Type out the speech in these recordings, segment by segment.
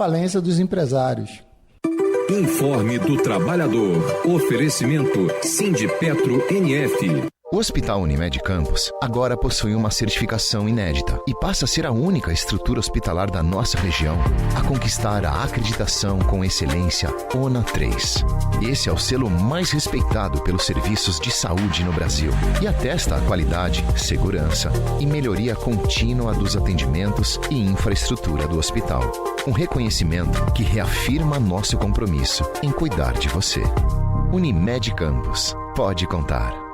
falência dos empresários. Informe do Trabalhador. Oferecimento Sindipetro NF. O Hospital Unimed Campos agora possui uma certificação inédita e passa a ser a única estrutura hospitalar da nossa região a conquistar a acreditação com excelência ONA 3. Esse é o selo mais respeitado pelos serviços de saúde no Brasil e atesta a qualidade, segurança e melhoria contínua dos atendimentos e infraestrutura do hospital. Um reconhecimento que reafirma nosso compromisso em cuidar de você. Unimed Campos. Pode contar.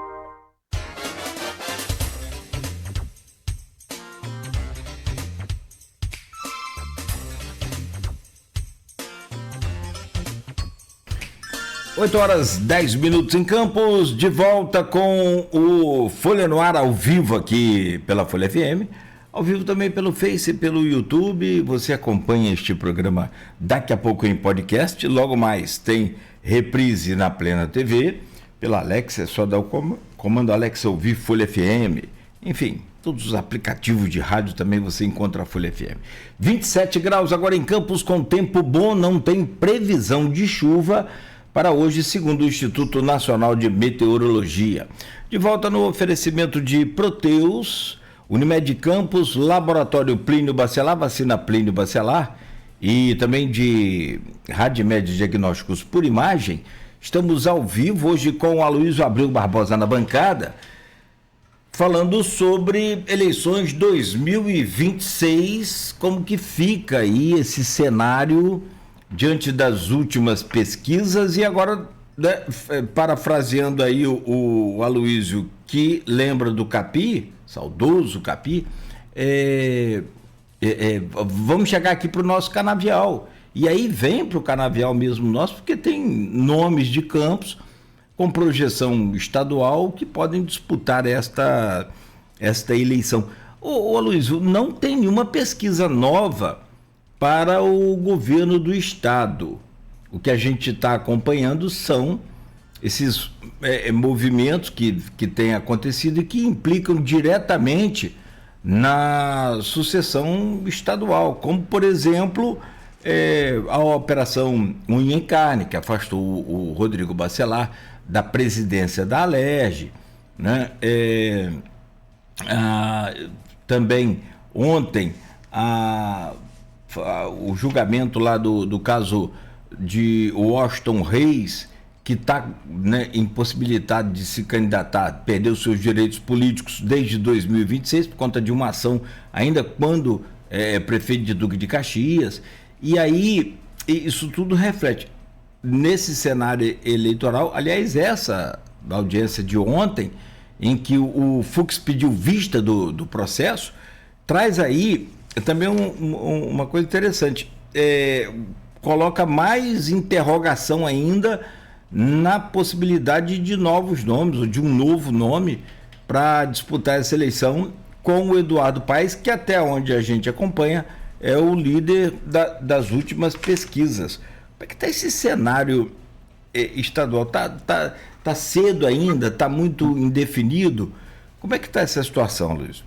Oito horas, 10 minutos em Campos, de volta com o Folha no Ar ao vivo aqui pela Folha FM, ao vivo também pelo Face, pelo YouTube. Você acompanha este programa daqui a pouco em podcast, logo mais tem reprise na Plena TV, pela Alexa, é só dar o comando Alexa ouvir Folha FM, enfim, todos os aplicativos de rádio também você encontra a Folha FM. 27 graus agora em Campos, com tempo bom, não tem previsão de chuva para hoje, segundo o Instituto Nacional de Meteorologia. De volta no oferecimento de Proteus, Unimed Campos, Laboratório Plínio Bacelar, vacina Plínio Bacelar, e também de Radimed Diagnósticos por Imagem. Estamos ao vivo hoje com o Aloysio Abreu Barbosa na bancada, falando sobre eleições 2026, como que fica aí esse cenário diante das últimas pesquisas. E agora, né, parafraseando aí o Aloysio, que lembra do Capi, saudoso Capi, vamos chegar aqui para o nosso canavial. E aí vem para o canavial mesmo nosso, porque tem nomes de campos com projeção estadual que podem disputar esta eleição. Ô Aloysio, não tem nenhuma pesquisa nova para o governo do estado. O que a gente está acompanhando são esses movimentos que têm acontecido e que implicam diretamente na sucessão estadual, como, por exemplo, a Operação Unha em Carne, que afastou o Rodrigo Bacelar da presidência da Alerj, né? Também ontem o julgamento lá do caso de Washington Reis, que está, né, impossibilitado de se candidatar, perdeu seus direitos políticos desde 2026 por conta de uma ação ainda quando prefeito de Duque de Caxias. E aí isso tudo reflete nesse cenário eleitoral. Aliás, essa audiência de ontem, em que o Fux pediu vista do processo, traz aí também uma coisa interessante, coloca mais interrogação ainda na possibilidade de novos nomes, ou de um novo nome para disputar essa eleição com o Eduardo Paes, que até onde a gente acompanha é o líder das últimas pesquisas. Como é que está esse cenário estadual? Tá cedo ainda? Está muito indefinido? Como é que está essa situação, Luiz?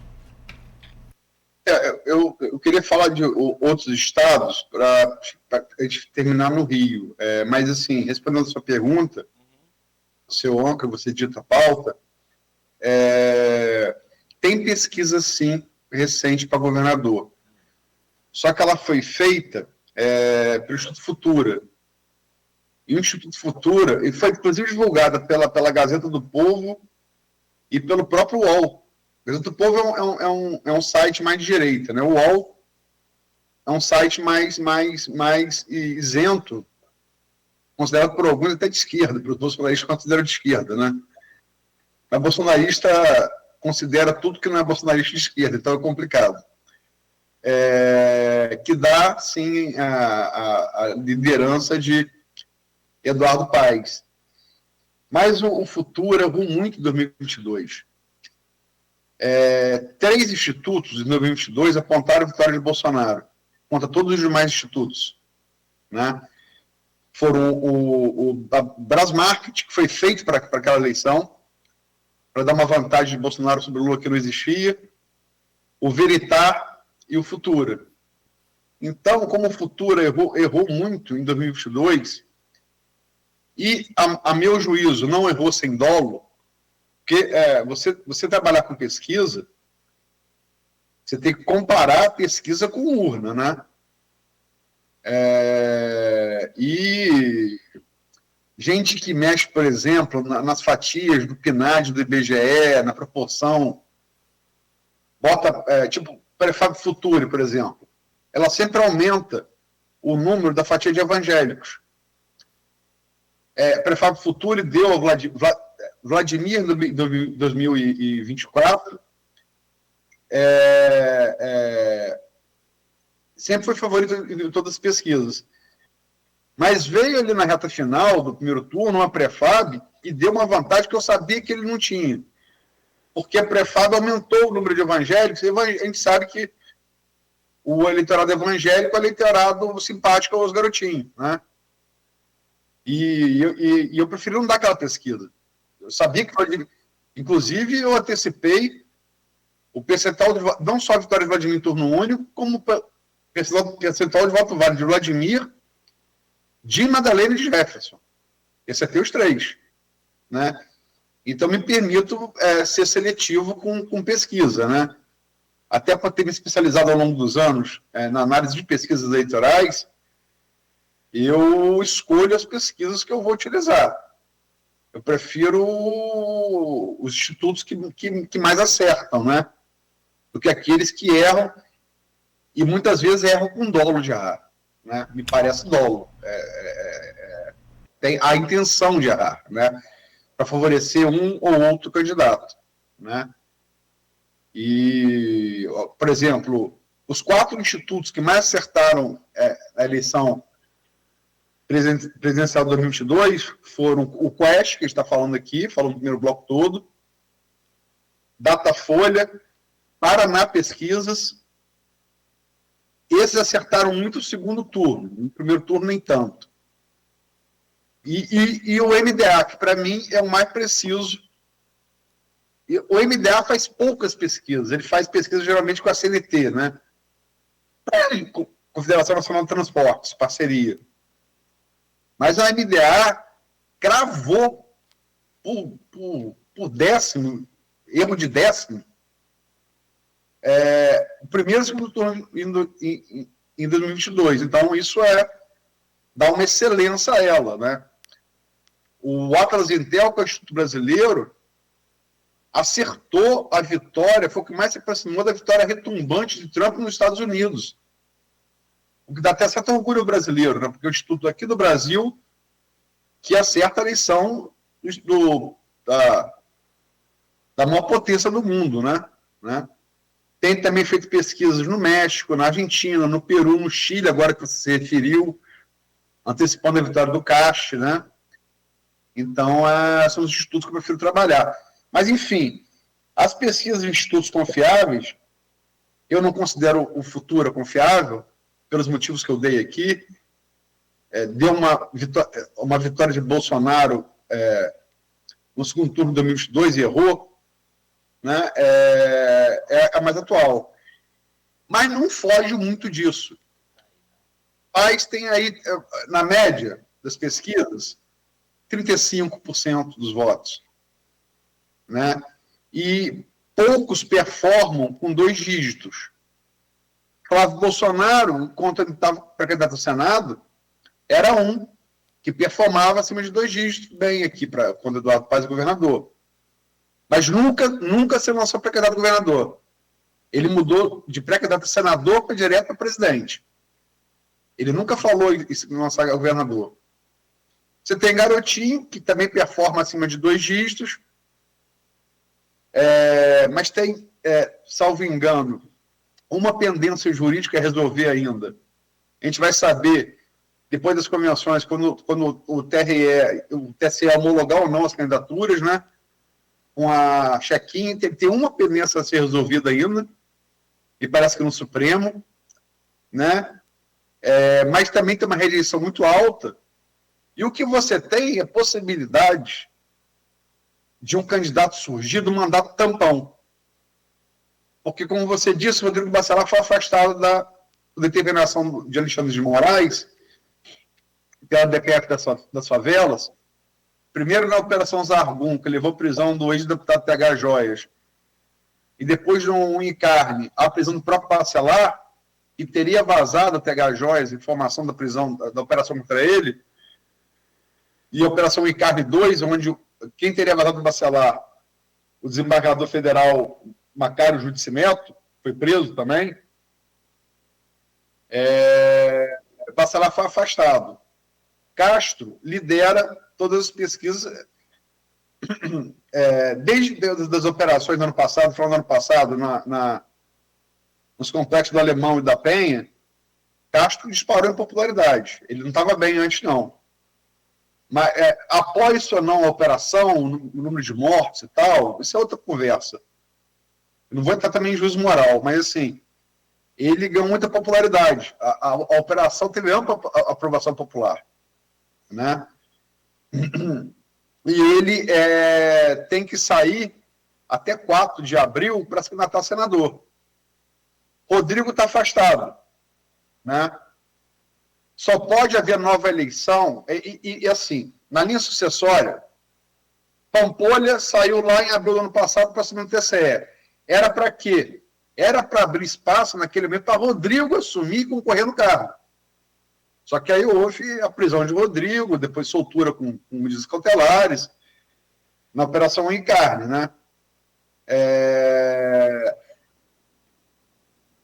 Eu queria falar de outros estados para a gente terminar no Rio. Mas, assim, respondendo a sua pergunta, seu âncora, você dita a pauta, tem pesquisa, sim, recente para governador. Só que ela foi feita pelo Instituto Futura. E o Instituto Futura, e foi, inclusive, divulgada pela Gazeta do Povo e pelo próprio UOL. O Gazeta do Povo é um site mais de direita, né? O UOL é um site mais isento, considerado por alguns até de esquerda, para os bolsonaristas consideram de esquerda, né? Mas bolsonarista considera tudo que não é bolsonarista de esquerda, então é complicado. Que dá, sim, a liderança de Eduardo Paes. Mas o futuro errou muito em 2022. 3 institutos em 2022 apontaram a vitória de Bolsonaro contra todos os demais institutos, né? Foram a Brasmarket, que foi feito para aquela eleição, para dar uma vantagem de Bolsonaro sobre o Lula que não existia, o Veritar e o Futura. Então, como o Futura errou muito em 2022, e, a meu juízo, não errou sem dolo, porque você trabalhar com pesquisa, você tem que comparar a pesquisa com urna, né? E gente que mexe, por exemplo, nas fatias do PNAD, do IBGE, na proporção, bota, tipo, Prefab Futuri, por exemplo, ela sempre aumenta o número da fatia de evangélicos. Prefab Futuri deu ao Vladimir em 2024, sempre foi favorito em todas as pesquisas. Mas veio ali na reta final do primeiro turno uma prefab e deu uma vantagem que eu sabia que ele não tinha. Porque a prefab aumentou o número de evangélicos, e a gente sabe que o eleitorado evangélico é eleitorado simpático aos garotinhos, né? E eu preferi não dar aquela pesquisa. Eu sabia que, inclusive, eu antecipei o percentual, não só a vitória de Vladimir em turno único, como o percentual de voto válido de Vladimir, de Madalena e de Jefferson. Esse aqui é os três, né? Então, me permito ser seletivo com pesquisa, né? Até para ter me especializado ao longo dos anos na análise de pesquisas eleitorais, eu escolho as pesquisas que eu vou utilizar. Eu prefiro os institutos que mais acertam, né? Do que aqueles que erram, e muitas vezes erram com dolo de errar, né? Me parece dolo. Tem a intenção de errar, né? Para favorecer um ou outro candidato, né? E, por exemplo, os 4 institutos que mais acertaram a eleição presidencial de 2022 foram o Quest, que a gente está falando aqui, falando do primeiro bloco todo, Datafolha, Paraná Pesquisas. Esses acertaram muito o segundo turno, no primeiro turno nem tanto. E o MDA, que para mim é o mais preciso. O MDA faz poucas pesquisas, ele faz pesquisa geralmente com a CNT, né? Confederação Nacional de Transportes, parceria. Mas a MDA cravou por décimo, erro de décimo, o primeiro e segundo turno em 2022. Então, isso dá uma excelência a ela, né? O Atlas Intel, que é o Instituto Brasileiro, acertou a vitória, foi o que mais se aproximou da vitória retumbante de Trump nos Estados Unidos. O que dá até certo orgulho brasileiro, né? Porque o Instituto aqui do Brasil que acerta a eleição da maior potência do mundo, né? Tem também feito pesquisas no México, na Argentina, no Peru, no Chile, agora que você se referiu, antecipando a vitória do Cache, né? Então, são os institutos que eu prefiro trabalhar. Mas, enfim, as pesquisas de institutos confiáveis, eu não considero o Futura confiável, pelos motivos que eu dei aqui. Deu uma vitória de Bolsonaro no segundo turno de 2022 e errou, né? É a mais atual. Mas não foge muito disso. Mas tem aí, na média das pesquisas, 35% dos votos, né? E poucos performam com 2 dígitos. Flávio Bolsonaro, quando ele estava para candidato ao Senado, era um que performava acima de 2 dígitos bem aqui, quando Eduardo Paz é governador. Mas nunca se lançou para candidato a governador. Ele mudou de pré-candidato a senador para direto para presidente. Ele nunca falou em lançar a governador. Você tem Garotinho, que também performa acima de 2 dígitos, mas tem, salvo engano, uma pendência jurídica a resolver ainda. A gente vai saber, depois das convenções, quando o TSE homologar ou não as candidaturas, né? Com a check-in, tem uma pendência a ser resolvida ainda, e parece que no Supremo, né? Mas também tem uma rejeição muito alta. E o que você tem é possibilidade de um candidato surgir do mandato tampão. Porque, como você disse, Rodrigo Bacelar foi afastado determinação de Alexandre de Moraes, pela DPF das favelas, primeiro na Operação Zargum, que levou à prisão do ex-deputado TH Joias, e depois no Unicarne, a prisão do próprio Bacelar, que teria vazado a TH Joias, informação da prisão, da operação contra ele, e a Operação Unicarne 2, onde quem teria vazado o Bacelar, o desembargador federal Macário Judicimeto, foi preso também, Bacelar foi afastado. Castro lidera todas as pesquisas, desde as operações do ano passado, final do ano passado, nos complexos do Alemão e da Penha, Castro disparou em popularidade. Ele não estava bem antes, não. Mas após ou não a operação, o número de mortes e tal, isso é outra conversa. Eu não vou entrar também em juízo moral, mas assim, ele ganhou muita popularidade. A operação teve ampla aprovação popular, né? E ele tem que sair até 4 de abril para se candidatar a senador. Rodrigo está afastado, né? Só pode haver nova eleição, e assim, na linha sucessória, Pampolha saiu lá em abril do ano passado para assumir o TCE. Era para quê? Era para abrir espaço naquele momento para Rodrigo assumir e concorrer no cargo. Só que aí houve a prisão de Rodrigo, depois soltura com medidas cautelares, na Operação Encarne, né?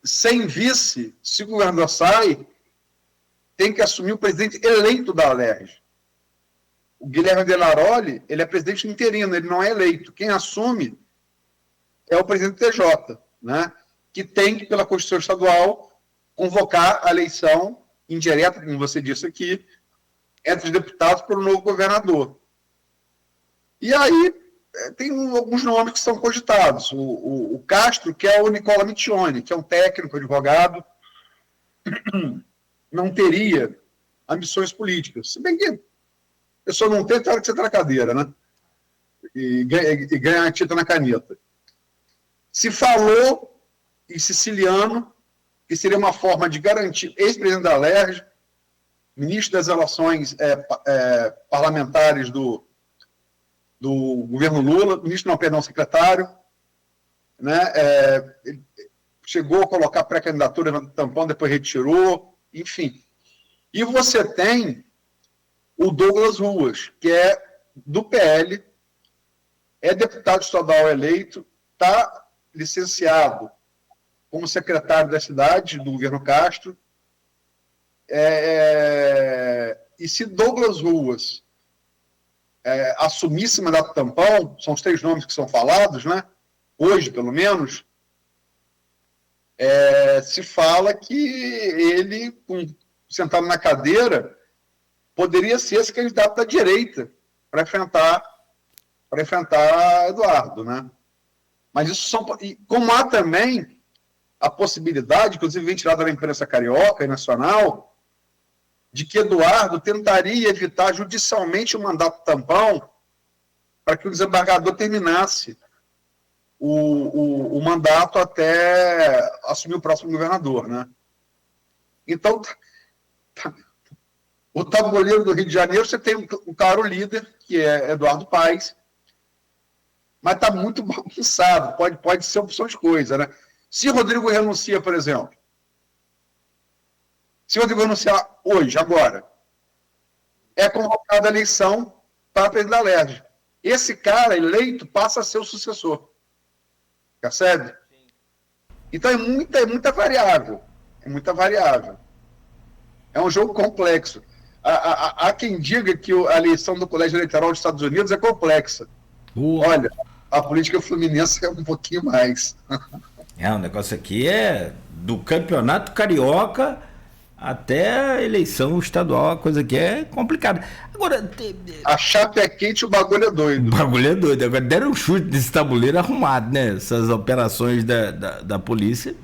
Sem vice, se o governador sai, tem que assumir o presidente eleito da Alerj. O Guilherme Denaroli, ele é presidente interino, ele não é eleito. Quem assume é o presidente do TJ, né? Que tem que, pela Constituição Estadual, convocar a eleição indireta, como você disse aqui, entre os deputados pelo novo governador. E aí tem alguns nomes que são cogitados. O Castro, que é o Nicola Michione, que é um técnico, advogado, não teria ambições políticas. Se bem que a pessoa não tem, tem hora que você está na cadeira, né? E ganha a tinta na caneta. Se falou em Siciliano, que seria uma forma de garantir, ex-presidente da Alerj, ministro das Relações Parlamentares do governo Lula, secretário, né? Ele chegou a colocar pré-candidatura no tampão, depois retirou, enfim. E você tem o Douglas Ruas, que é do PL, é deputado estadual eleito, está licenciado como secretário da cidade, do governo Castro. E se Douglas Ruas assumisse mandato tampão, são os 3 nomes que são falados, né? Hoje, pelo menos, se fala que ele, sentado na cadeira, poderia ser esse candidato da direita para enfrentar Eduardo, né? Mas isso como há também a possibilidade, inclusive ventilada na imprensa carioca e nacional, de que Eduardo tentaria evitar judicialmente o mandato tampão para que o desembargador terminasse o mandato até assumir o próximo governador, né? Então, o tabuleiro do Rio de Janeiro, você tem um claro líder, que é Eduardo Paes, mas está muito bagunçado, pode ser opção de coisa, né? Se Rodrigo renuncia, por exemplo, se Rodrigo renunciar hoje, agora, é convocada a eleição para presidente da Alerj. Esse cara eleito passa a ser o sucessor. Percebe? Então é muita variável. É muita variável. É um jogo complexo. Há quem diga que a eleição do Colégio Eleitoral dos Estados Unidos é complexa. Olha, a política fluminense é um pouquinho mais. O negócio aqui é do campeonato carioca até a eleição estadual, a coisa que é complicada. Agora, a chapa é quente, o bagulho é doido. O bagulho é doido. Agora deram um chute desse tabuleiro arrumado, né? Essas operações da polícia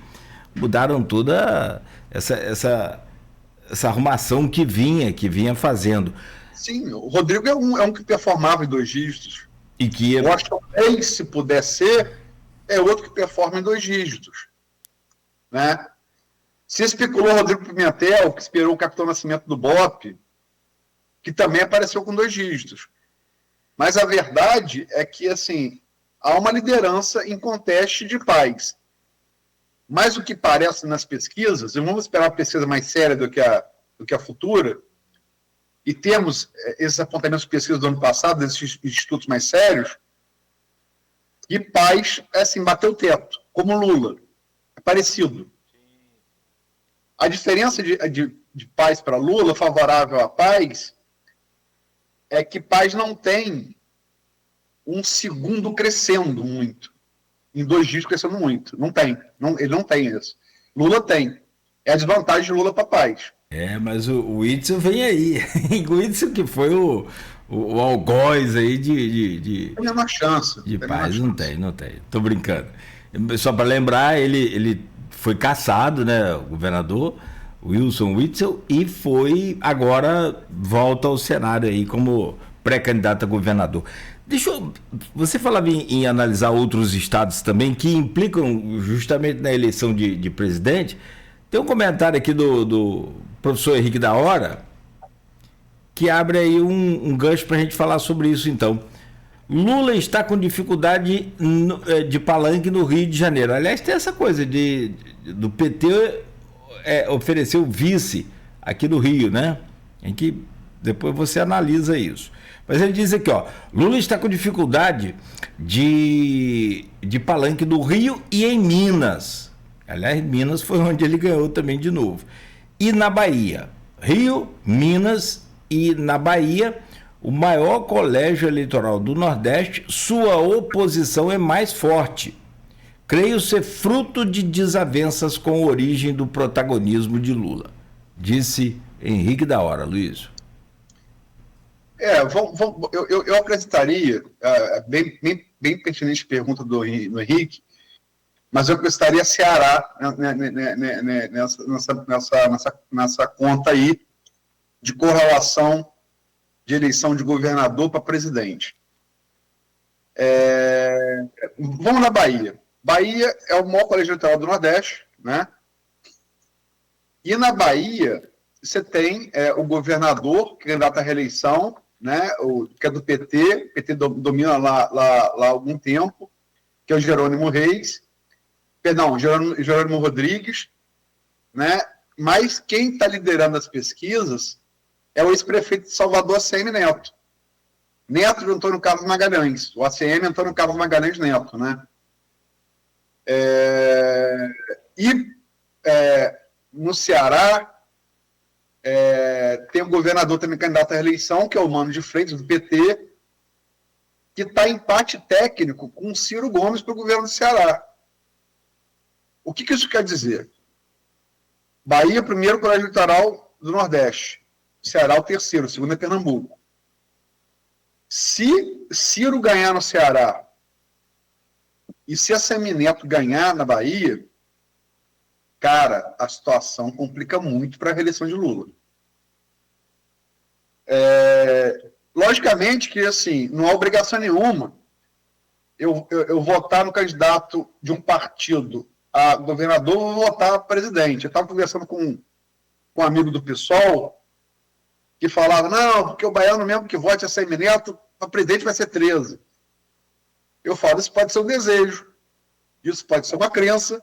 mudaram toda essa arrumação que vinha fazendo. Sim, o Rodrigo é um que performava em 2 dígitos. E que eu acho que se puder ser, é outro que performa em 2 dígitos. Né? Se especulou Rodrigo Pimentel, que esperou o Capitão Nascimento do BOPE, que também apareceu com 2 dígitos. Mas a verdade é que, assim, há uma liderança em conteste de paz. Mas o que parece nas pesquisas, e vamos esperar uma pesquisa mais séria do que a futura, e temos esses apontamentos de pesquisa do ano passado, desses institutos mais sérios, e paz, assim, bateu o teto, como Lula. É parecido. A diferença de paz para Lula, favorável à paz, é que paz não tem um segundo crescendo muito. Em 2 dígitos crescendo muito. Não tem. Ele não tem isso. Lula tem. É a desvantagem de Lula para paz. Mas o Witzel vem aí. O Witzel que foi o algoz aí de Tem a menor chance. De paz. Não tem. Tô brincando. Só para lembrar, ele foi cassado, né, o governador Wilson Witzel, e agora volta ao cenário aí como pré-candidato a governador. Você falava em analisar outros estados também que implicam justamente na eleição de presidente. Tem um comentário aqui do professor Henrique da Hora que abre aí um gancho para a gente falar sobre isso então. Lula está com dificuldade de palanque no Rio de Janeiro. Aliás, tem essa coisa do PT oferecer o vice aqui no Rio, né? Em que depois você analisa isso. Mas ele diz aqui, Lula está com dificuldade de palanque no Rio e em Minas. Aliás, Minas foi onde ele ganhou também de novo. E na Bahia. Rio, Minas e na Bahia, o maior colégio eleitoral do Nordeste, sua oposição é mais forte. Creio ser fruto de desavenças com a origem do protagonismo de Lula. Disse Henrique da Hora. Luiz. Eu acrescentaria, bem pertinente pergunta do Henrique, mas eu acrescentaria Ceará nessa conta aí de correlação de eleição de governador para presidente. Vamos na Bahia. Bahia é o maior colégio eleitoral do Nordeste, né? E na Bahia você tem o governador, que é candidato à reeleição, né? Que é do PT, o PT domina lá há algum tempo, que é o Jerônimo Rodrigues, né? Mas quem está liderando as pesquisas é o ex-prefeito de Salvador, ACM Neto. Neto de Antônio Carlos Magalhães, o ACM Antônio Carlos Magalhães Neto, né? No Ceará, tem um governador também candidato à reeleição, que é o Mano de Freitas, do PT, que está em empate técnico com o Ciro Gomes para o governo do Ceará. O que isso quer dizer? Bahia, primeiro colégio eleitoral do Nordeste. Ceará, o terceiro, o segundo é Pernambuco. Se Ciro ganhar no Ceará e se a Semineto ganhar na Bahia, cara, a situação complica muito para a reeleição de Lula. Logicamente que, assim, não há obrigação nenhuma eu votar no candidato de um partido a governador ou votar a presidente. Eu estava conversando com um amigo do PSOL que falava, não, porque o baiano mesmo que vote a Semineto, para presidente vai ser 13. Eu falo, isso pode ser um desejo, isso pode ser uma crença,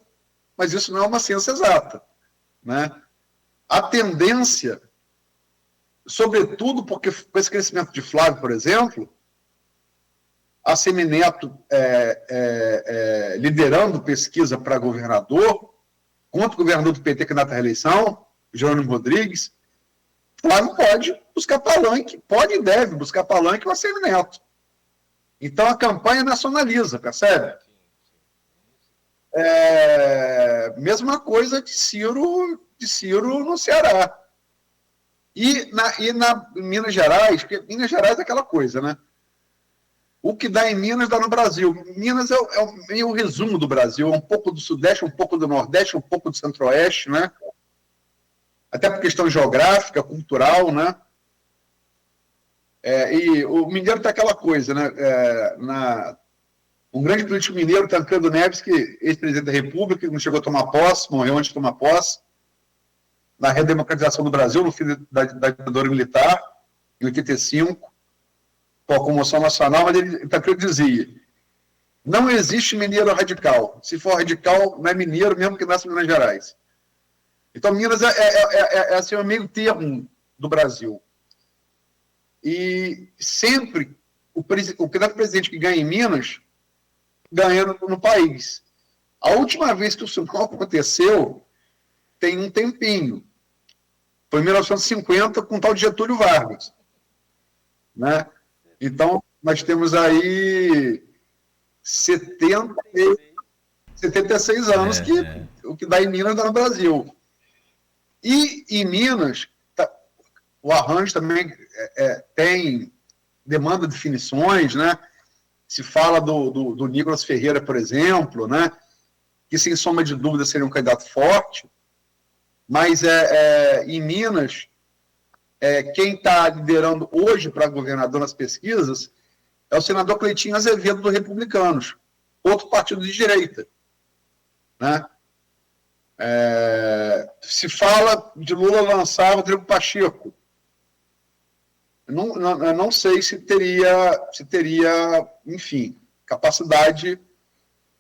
mas isso não é uma ciência exata, né? A tendência, sobretudo porque com esse crescimento de Flávio, por exemplo, a Semineto liderando pesquisa para governador, contra o governador do PT candidato à reeleição, Jerônimo Rodrigues, Flávio pode buscar palanque, pode e deve buscar palanque com a Semineto. Então a campanha nacionaliza, percebe? Mesma coisa de Ciro no Ceará. E na Minas Gerais, porque Minas Gerais é aquela coisa, né? O que dá em Minas dá no Brasil. Minas é meio o resumo do Brasil, é um pouco do Sudeste, um pouco do Nordeste, um pouco do Centro-Oeste, né? Até por questão geográfica, cultural, né? E o mineiro tem aquela coisa, né? Um grande político mineiro, Tancredo Neves, que ex-presidente da República, não chegou a tomar posse, morreu antes de tomar posse, na redemocratização do Brasil, no fim da ditadura militar, em 85, com a comoção nacional, mas ele também dizia: não existe mineiro radical. Se for radical, não é mineiro, mesmo que nasce em Minas Gerais. Então, Minas é assim, o meio termo do Brasil. E sempre o candidato presidente que ganha em Minas ganha no país. A última vez que isso não aconteceu tem um tempinho. Foi em 1950, com o tal de Getúlio Vargas. Né? Então, nós temos aí 76 anos o que dá em Minas dá no Brasil. E em Minas, o arranjo também tem demanda de definições, né? Se fala do Nicolas Ferreira, por exemplo, né? Que sem sombra de dúvida seria um candidato forte, mas em Minas, quem está liderando hoje para governador nas pesquisas é o senador Cleitinho Azevedo, do Republicanos, outro partido de direita, né? Se fala de Lula lançar Rodrigo Pacheco. Eu não sei se teria, enfim, capacidade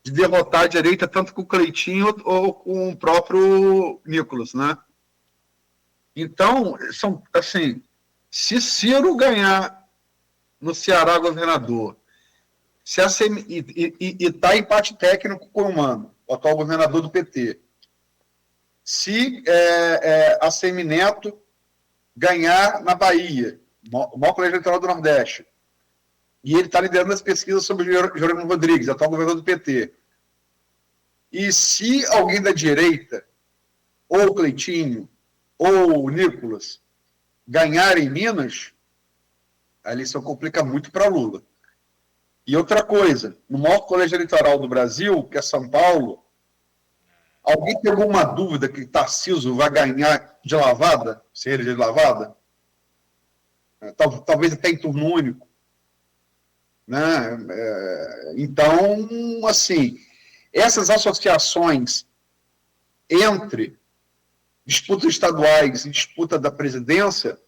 de derrotar a direita tanto com o Cleitinho ou com o próprio Nicolas, né? Então, assim, se Ciro ganhar no Ceará governador, e está em empate técnico com o Mano, o atual governador do PT, se a Semineto ganhar na Bahia, o maior colégio eleitoral do Nordeste, e ele está liderando as pesquisas sobre o Jerônimo Rodrigues, atual governador do PT, e se alguém da direita, ou o Cleitinho, ou o Nicolas, ganhar em Minas, a eleição complica muito para Lula. E outra coisa, no maior colégio eleitoral do Brasil, que é São Paulo, alguém tem alguma dúvida que Tarcísio vai ganhar de lavada, se ele de lavada? Talvez até em turno único. Né? Então, assim, essas associações entre disputas estaduais e disputa da presidência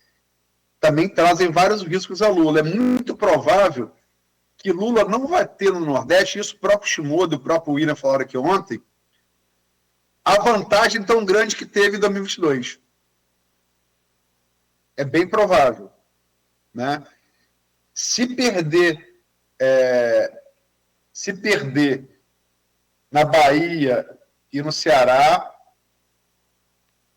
também trazem vários riscos a Lula. É muito provável que Lula não vai ter no Nordeste, isso o próprio Shimoda, o próprio William falaram aqui ontem, a vantagem tão grande que teve em 2022. É bem provável. Né? Se perder na Bahia e no Ceará,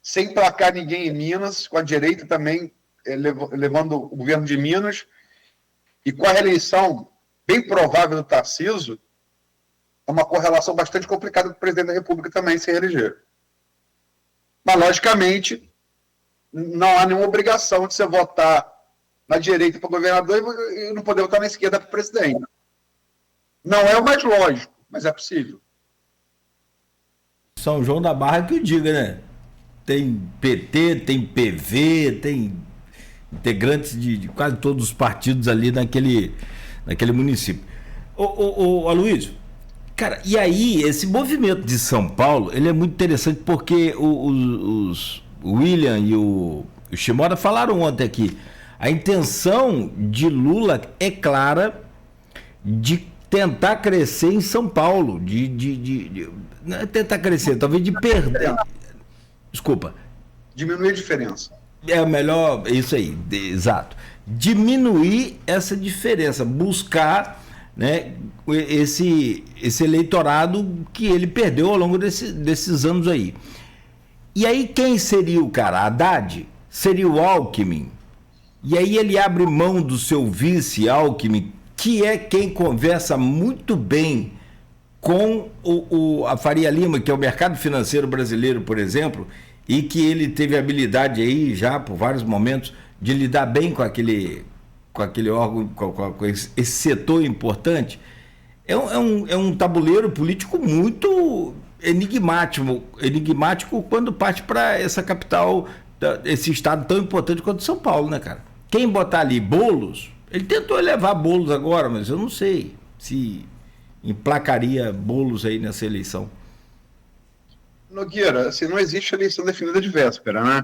sem placar ninguém em Minas, com a direita também levando o governo de Minas, e com a reeleição bem provável do Tarcísio, é uma correlação bastante complicada para o presidente da República também se reeleger. Mas, logicamente, não há nenhuma obrigação de você votar na direita para governador e não poder votar na esquerda para presidente. Não é o mais lógico, mas é possível. São João da Barra que o diga, né? Tem PT, tem PV, tem integrantes de quase todos os partidos ali naquele município. Ô Aloysio, cara, e aí esse movimento de São Paulo, ele é muito interessante porque o William e o Shimoda falaram ontem aqui. A intenção de Lula é clara de tentar crescer em São Paulo, não é tentar crescer, talvez de perder. Desculpa. Diminuir a diferença. É melhor, isso aí, exato. Diminuir essa diferença, buscar, né, esse eleitorado que ele perdeu ao longo desses anos aí. E aí quem seria o cara? Haddad? Seria o Alckmin? E aí ele abre mão do seu vice, Alckmin, que é quem conversa muito bem com a Faria Lima, que é o mercado financeiro brasileiro, por exemplo, e que ele teve habilidade aí já por vários momentos de lidar bem com aquele órgão, com esse setor importante. É um tabuleiro político muito enigmático quando parte para essa capital, esse estado tão importante quanto São Paulo, né, cara? Quem botar ali Boulos, ele tentou elevar Boulos agora, mas eu não sei se emplacaria Boulos aí nessa eleição. Nogueira, assim, não existe eleição definida de véspera, né?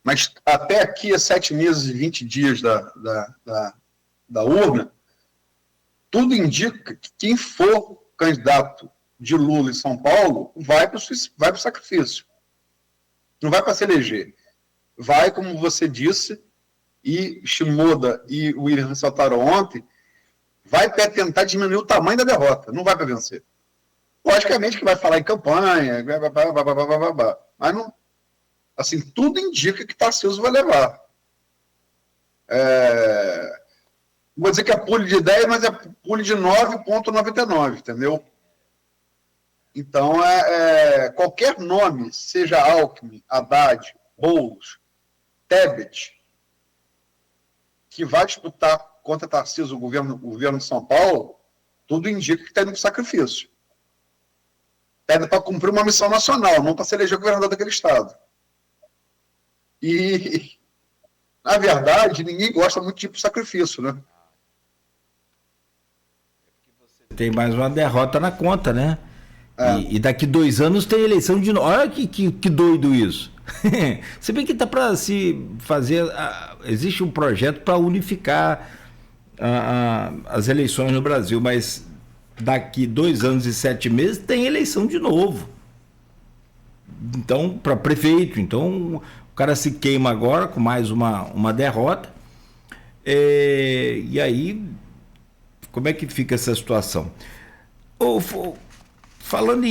Mas até aqui, a 7 meses e 20 dias da urna, tudo indica que quem for candidato de Lula em São Paulo vai para o sacrifício. Não vai para se eleger. Vai, como você disse, e Shimoda e o William ressaltaram ontem, vai para tentar diminuir o tamanho da derrota, não vai para vencer. Logicamente que vai falar em campanha, mas não, assim, tudo indica que Tarcísio vai levar. Vou dizer que é pule de 10, mas é pule de 9,99, entendeu? Então, qualquer nome, seja Alckmin, Haddad, Boulos, Tebet, que vai disputar contra Tarcísio o governo de São Paulo, tudo indica que está indo para o sacrifício. Está indo para cumprir uma missão nacional, não para se eleger governador daquele estado. E, na verdade, ninguém gosta muito de ir para o sacrifício, né? Tem mais uma derrota na conta, né? E daqui 2 anos tem eleição de novo. Olha que doido isso. Se bem que está para se fazer. Existe um projeto para unificar as eleições no Brasil, mas daqui 2 anos e 7 meses tem eleição de novo. Então, para prefeito. Então, o cara se queima agora com mais uma derrota. E aí, como é que fica essa situação? Falando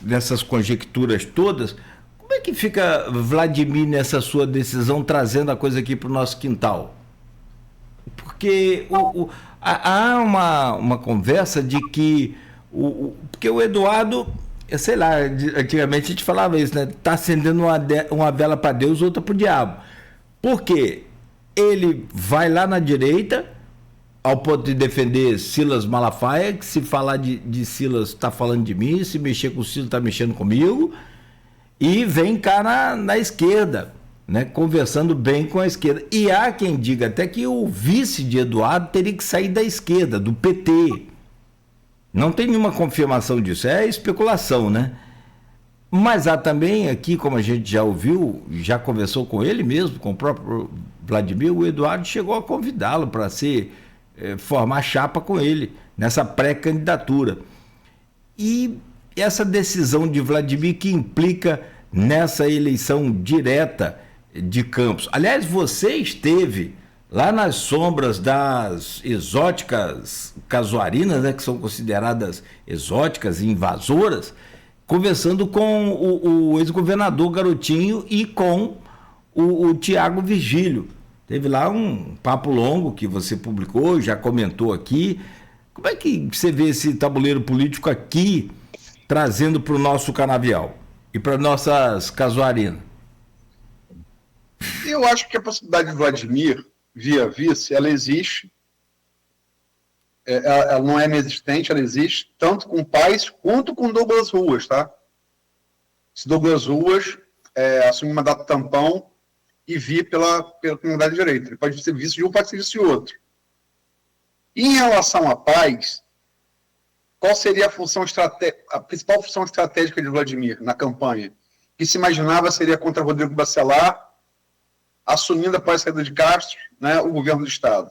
nessas conjecturas todas, como é que fica Vladimir nessa sua decisão, trazendo a coisa aqui para o nosso quintal? Porque há uma conversa de que porque o Eduardo, sei lá, antigamente a gente falava isso, né? Está acendendo uma vela para Deus, outra para o diabo. Porque ele vai lá na direita, ao ponto de defender Silas Malafaia, que se falar de Silas está falando de mim, se mexer com o Silas está mexendo comigo, e vem cá na esquerda, né, conversando bem com a esquerda. E há quem diga até que o vice de Eduardo teria que sair da esquerda, do PT. Não tem nenhuma confirmação disso, é especulação, né? Mas há também aqui, como a gente já ouviu, já conversou com ele mesmo, com o próprio Vladimir, o Eduardo chegou a convidá-lo para formar chapa com ele nessa pré-candidatura. E essa decisão de Vladimir que implica nessa eleição direta de Campos. Aliás, você esteve lá nas sombras das exóticas casuarinas, né, que são consideradas exóticas e invasoras, conversando com o ex-governador Garotinho e com o Tiago Vigílio. Teve lá um papo longo que você publicou, já comentou aqui. Como é que você vê esse tabuleiro político aqui, trazendo para o nosso canavial e para nossas casuarinas? Eu acho que a possibilidade de Vladimir, via vice, ela existe. Ela não é inexistente, ela existe, tanto com Paes quanto com Douglas Ruas, tá? Se Douglas Ruas assumir um mandato tampão e vir pela comunidade direita. Ele pode ser vice de um, pode ser vice de outro. Em relação a Paes, qual seria a principal função estratégica de Vladimir na campanha? Que se imaginava seria contra Rodrigo Bacelar, assumindo após a saída de Castro, né, o governo do Estado.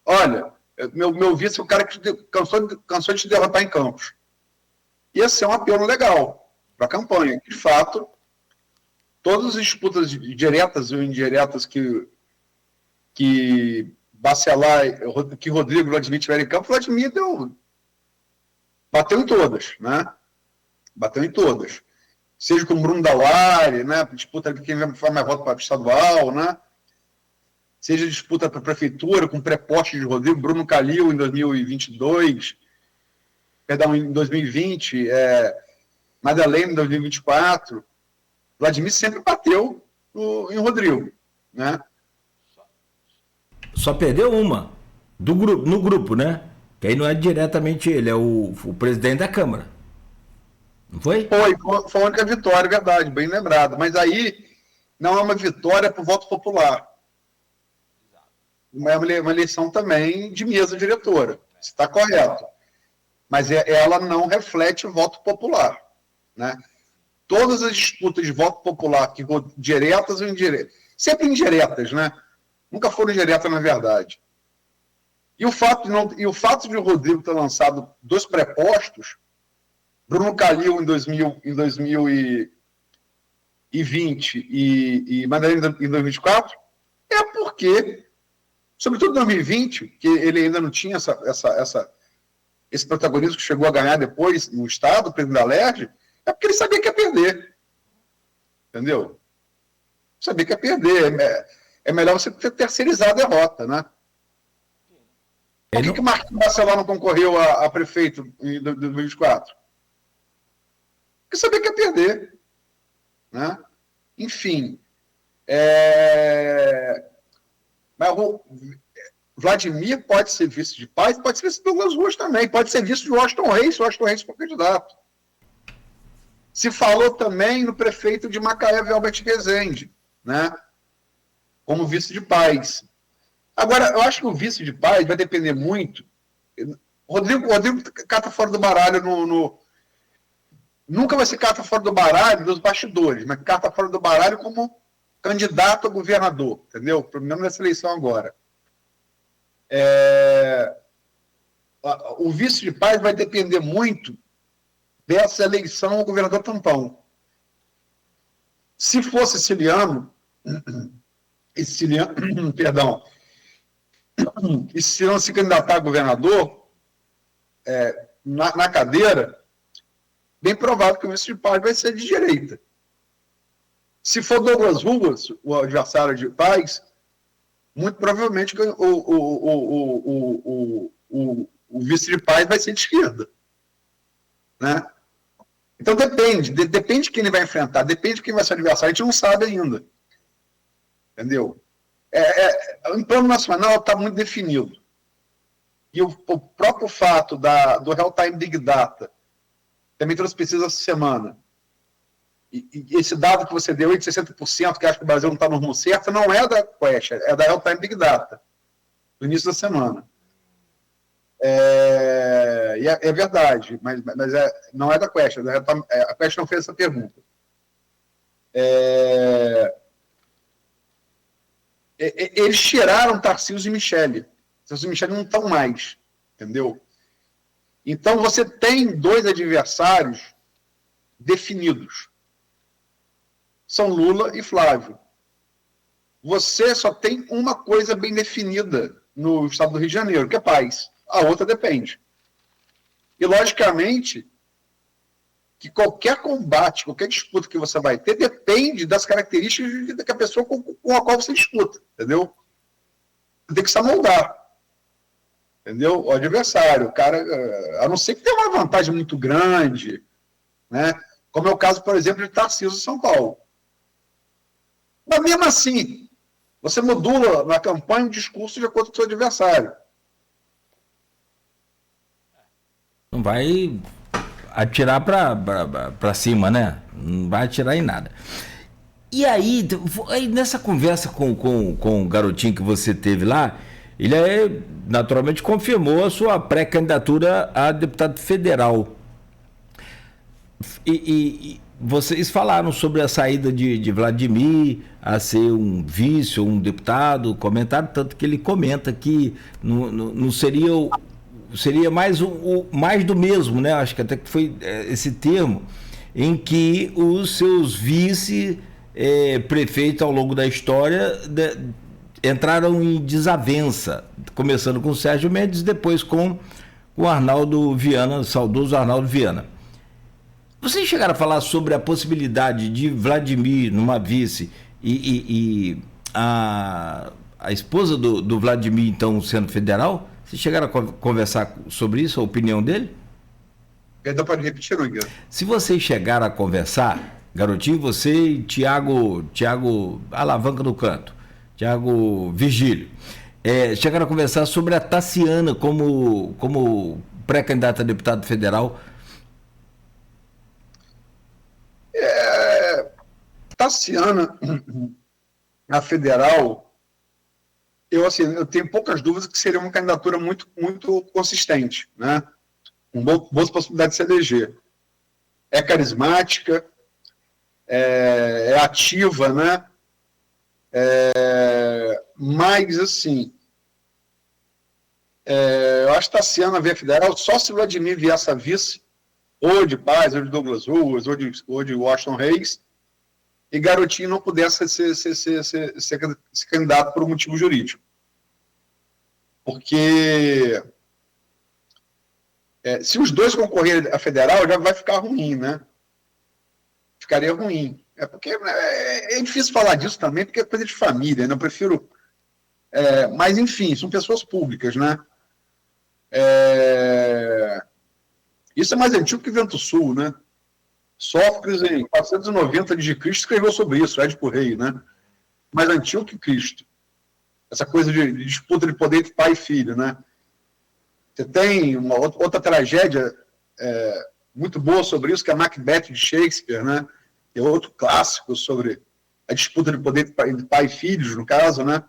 Olha, meu vice é o cara que cansou de te derrotar em Campos. Ia ser um apelo legal para a campanha. De fato, todas as disputas diretas ou indiretas que Bacelar, que Rodrigo e Vladimir tiveram em campo, Vladimir bateu em todas, né? Bateu em todas. Seja com o Bruno Dauari, né? Disputa quem vai mais voto para o estadual, né? Seja disputa para a prefeitura, com pré-poste de Rodrigo, Bruno Calil em 2022, perdão, em 2020, Madalena em 2024. Vladimir sempre bateu em Rodrigo, né? Só perdeu uma no grupo, né? Que aí não é diretamente ele, é o presidente da Câmara. Não foi? Foi a única vitória, é verdade, bem lembrado. Mas aí não é uma vitória por voto popular. É uma eleição também de mesa diretora. Está correto. mas ela não reflete voto popular, né? Todas as disputas de voto popular, que diretas ou indiretas, sempre indiretas, né? Nunca foram diretas, na verdade. E o fato de o Rodrigo ter lançado 2 pré-postos, Bruno Calil em 2020 e Madalena em 2024, é porque, sobretudo em 2020, que ele ainda não tinha esse protagonismo que chegou a ganhar depois no Estado, o presidente da LERJ, é porque ele sabia que ia perder. Entendeu? Sabia que ia perder. É melhor você terceirizar a derrota, né? Por que o Marquinhos Bacelar não concorreu a prefeito em 2024? Porque sabia que ia perder. Né? Enfim. Mas o Vladimir pode ser vice de Paes, pode ser vice de Douglas Ruas também, pode ser vice de Washington Reis, se o Washington Reis for candidato. Se falou também no prefeito de Macaé, Velbert Rezende, né? Como vice de Paes. Agora, eu acho que o vice de Paes vai depender muito. Rodrigo cata fora do baralho nunca vai ser cata fora do baralho dos bastidores, mas cata fora do baralho como candidato a governador, entendeu? Pelo menos nessa eleição agora. O vice de Paes vai depender muito dessa eleição ao governador tampão. Se for siciliano, e se não se candidatar a governador, na cadeira, bem provável que o vice de Paes vai ser de direita. Se for Douglas Ruas, o adversário de Paes, muito provavelmente o vice de Paes vai ser de esquerda. Né? Então depende de quem ele vai enfrentar, depende de quem vai ser o adversário, a gente não sabe ainda. Entendeu? O plano nacional está muito definido. E o próprio fato do Real Time Big Data, também trouxe pesquisa essa semana, e esse dado que você deu aí de 60%, que acha que o Brasil não está no rumo certo, não é da Quest, é da Real Time Big Data, no início da semana. É verdade, mas não é da Quest, a Quest não fez essa pergunta. Eles tiraram Tarcísio e Michele. Tarcísio e Michele não estão mais, entendeu? Então você tem 2 adversários definidos. São Lula e Flávio. Você só tem uma coisa bem definida no estado do Rio de Janeiro, que é Paes. A outra depende. E, logicamente, que qualquer combate, qualquer disputa que você vai ter, depende das características da pessoa com a qual você disputa, entendeu? Você tem que se amoldar. Entendeu? O adversário, o cara, a não ser que tenha uma vantagem muito grande, né? Como é o caso, por exemplo, de Tarcísio de São Paulo. Mas mesmo assim, você modula na campanha o discurso de acordo com o seu adversário. Não vai atirar para cima, né? Não vai atirar em nada. E aí nessa conversa com o garotinho que você teve lá, ele naturalmente confirmou a sua pré-candidatura a deputado federal. E vocês falaram sobre a saída de Vladimir a ser um vice ou um deputado, comentaram, tanto que ele comenta que não seria seria mais mais do mesmo, né? Acho que até que foi esse termo, em que os seus vice-prefeitos ao longo da história entraram em desavença, começando com o Sérgio Mendes, depois com o Arnaldo Viana, o saudoso Arnaldo Viana. Vocês chegaram a falar sobre a possibilidade de Vladimir numa vice e a esposa do Vladimir, então, sendo federal? Vocês chegaram a conversar sobre isso, a opinião dele? Perdão, pode repetir, Igor? Se vocês chegaram a conversar, garotinho, você e Tiago Alavanca do Canto, Tiago Virgílio, chegaram a conversar sobre a Tassiana como pré-candidata a deputado federal. Tassiana, a federal, eu tenho poucas dúvidas que seria uma candidatura muito, muito consistente, né? com boas possibilidades de se eleger. É carismática, é ativa, né? Mas, assim, eu acho que Tassiano na via federal, só se o Vladimir viesse a vice, ou de Paz, ou de Douglas Ruas, ou de Washington Reis, e Garotinho não pudesse ser candidato por um motivo jurídico. Porque se os dois concorrerem a federal, já vai ficar ruim, né? Ficaria ruim. Porque é difícil falar disso também, porque é coisa de família, né? Eu prefiro... mas, enfim, são pessoas públicas, né? Isso é mais antigo que Vento Sul, né? Sófocles, em 490 a.C., escreveu sobre isso, Édipo Rei, né? Mais antigo que Cristo. Essa coisa de disputa de poder entre pai e filho, né? Você tem uma outra tragédia muito boa sobre isso, que é a Macbeth de Shakespeare, né? Que é outro clássico sobre a disputa de poder entre pai e filhos, no caso, né?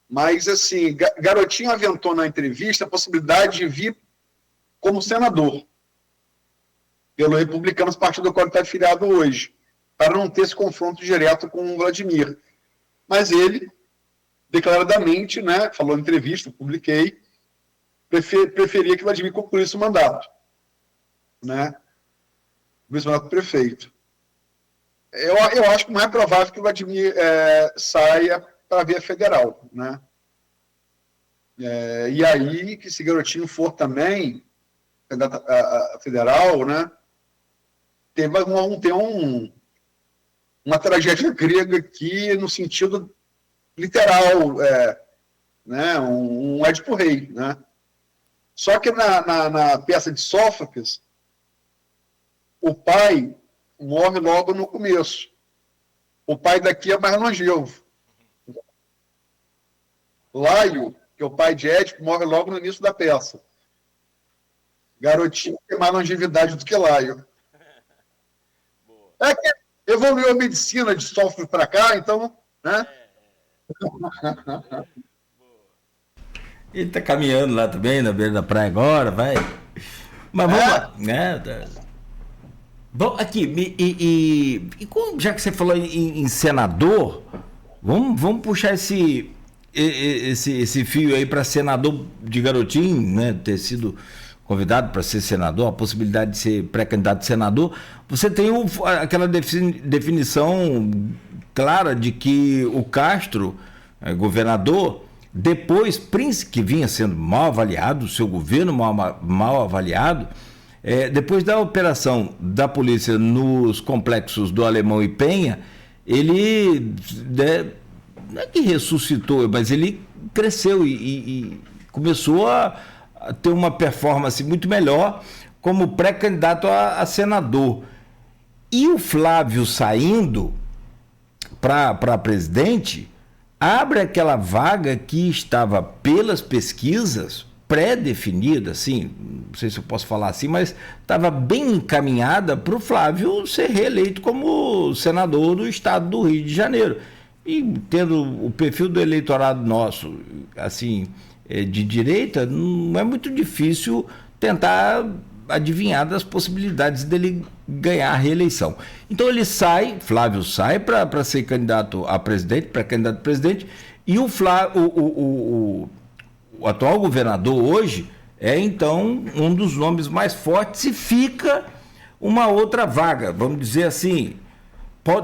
Mas, assim, Garotinho aventou na entrevista a possibilidade de vir como senador pelo Republicanos, partido do qual ele está afiliado hoje, para não ter esse confronto direto com o Vladimir. Mas ele, declaradamente, né, falou na entrevista, publiquei, preferia que Vladimir concluísse o mandato, né? Concluísse o mandato do prefeito. Eu acho que não é provável que o Vladimir saia para a via federal, né? E aí, que se Garotinho for também candidato a federal, né? Tem uma tragédia grega aqui no sentido literal, né? Um Édipo Rei, né? Só que na peça de Sófocles, o pai morre logo no começo. O pai daqui é mais longevo. Laio, que é o pai de Édipo, morre logo no início da peça. Garotinho tem mais longevidade do que Laio. É que evoluiu a medicina de Sófocles para cá, então, né? Ele tá caminhando lá também, na beira da praia agora, vai. Mas vamos lá, né? Bom, aqui, já que você falou em senador, vamos puxar esse fio aí para senador de Garotinho, né? Ter sido convidado para ser senador, a possibilidade de ser pré-candidato a senador. Você tem aquela definição clara de que o Castro, governador, depois, que vinha sendo mal avaliado, o seu governo mal avaliado, depois da operação da polícia nos complexos do Alemão e Penha, ele não é que ressuscitou, mas ele cresceu e começou a ter uma performance muito melhor como pré-candidato a senador. E o Flávio saindo para presidente abre aquela vaga que estava pelas pesquisas pré-definida, assim, não sei se eu posso falar assim, mas estava bem encaminhada para o Flávio ser reeleito como senador do estado do Rio de Janeiro. E tendo o perfil do eleitorado nosso, assim, de direita, não é muito difícil tentar adivinhar das possibilidades dele ganhar a reeleição. Então ele sai, Flávio sai para ser candidato a presidente, pré-candidato a presidente, e o atual governador hoje é então um dos nomes mais fortes e fica uma outra vaga, vamos dizer assim,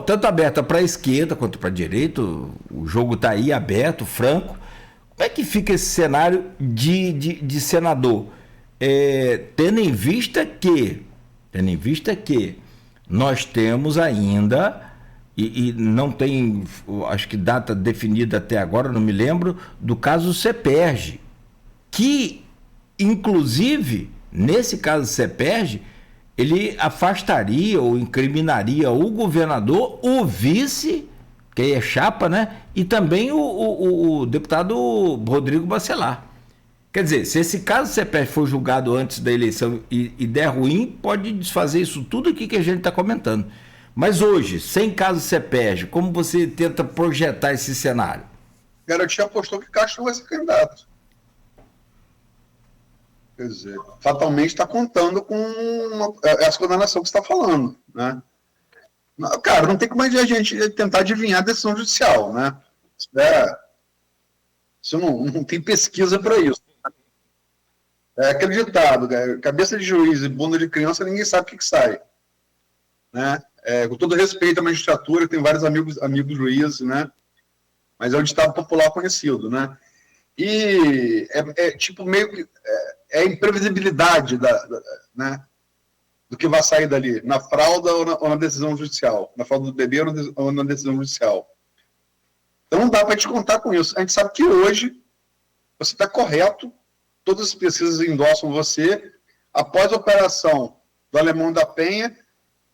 tanto aberta para a esquerda quanto para a direita, o jogo está aí aberto, franco. Como é que fica esse cenário de senador? Tendo em vista que nós temos ainda, e não tem, acho que data definida até agora, não me lembro, do caso Seperge, que, inclusive, nesse caso Seperge, ele afastaria ou incriminaria o governador, o vice, que aí é chapa, né? E também o deputado Rodrigo Bacelar. Quer dizer, se esse caso Seperge for julgado antes da eleição e der ruim, pode desfazer isso tudo aqui que a gente está comentando. Mas hoje, sem caso Seperge, como você tenta projetar esse cenário? Garotinho apostou que Castro vai ser candidato. Quer dizer, fatalmente está contando com essa condenação que você está falando, né? Cara, não tem como a gente tentar adivinhar a decisão judicial, né? Isso não tem pesquisa para isso. É aquele ditado, cabeça de juiz e bunda de criança, ninguém sabe o que sai, né? Com todo respeito à magistratura, tem vários amigos juízes, né? Mas é um ditado popular conhecido, né? E tipo meio que a imprevisibilidade né, do que vai sair dali, na fralda ou na decisão judicial, na fralda do bebê ou na decisão judicial. Então não dá para te contar com isso. A gente sabe que hoje você está correto, todas as pesquisas endossam você. Após a operação do Alemão da Penha,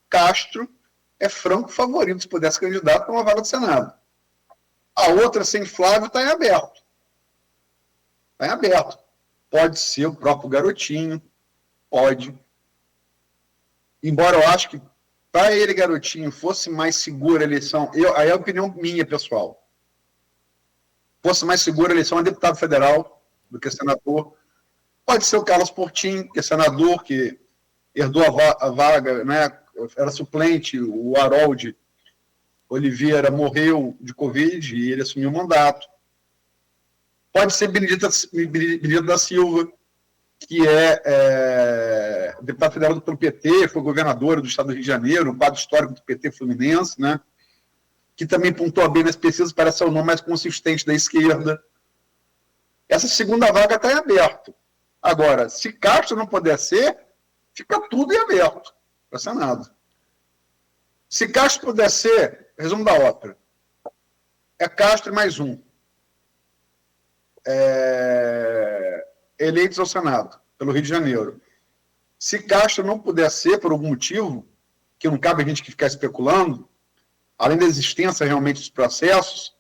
Castro é franco favorito se pudesse candidato para uma vaga do Senado. A outra, sem Flávio, está em aberto. Está em aberto. Pode ser o próprio Garotinho, pode. Embora eu acho que para ele, Garotinho, fosse mais segura a eleição, aí é a opinião minha, pessoal, fosse mais segura a eleição a deputado federal do que senador. Pode ser o Carlos Portinho, que é senador, que herdou a vaga, né? Era suplente, o Harold Oliveira morreu de Covid e ele assumiu o mandato. Pode ser Benedito da Silva, que é deputado federal do PT, foi governadora do estado do Rio de Janeiro, um quadro histórico do PT fluminense, né? Que também pontua bem nas pesquisas, parece ser o nome mais consistente da esquerda. Essa segunda vaga está em aberto. Agora, se Castro não puder ser, fica tudo em aberto para o Senado. Se Castro puder ser, resumo da ópera, é Castro mais um. Eleitos ao Senado, pelo Rio de Janeiro. Se Castro não puder ser, por algum motivo, que não cabe a gente ficar especulando, além da existência realmente dos processos,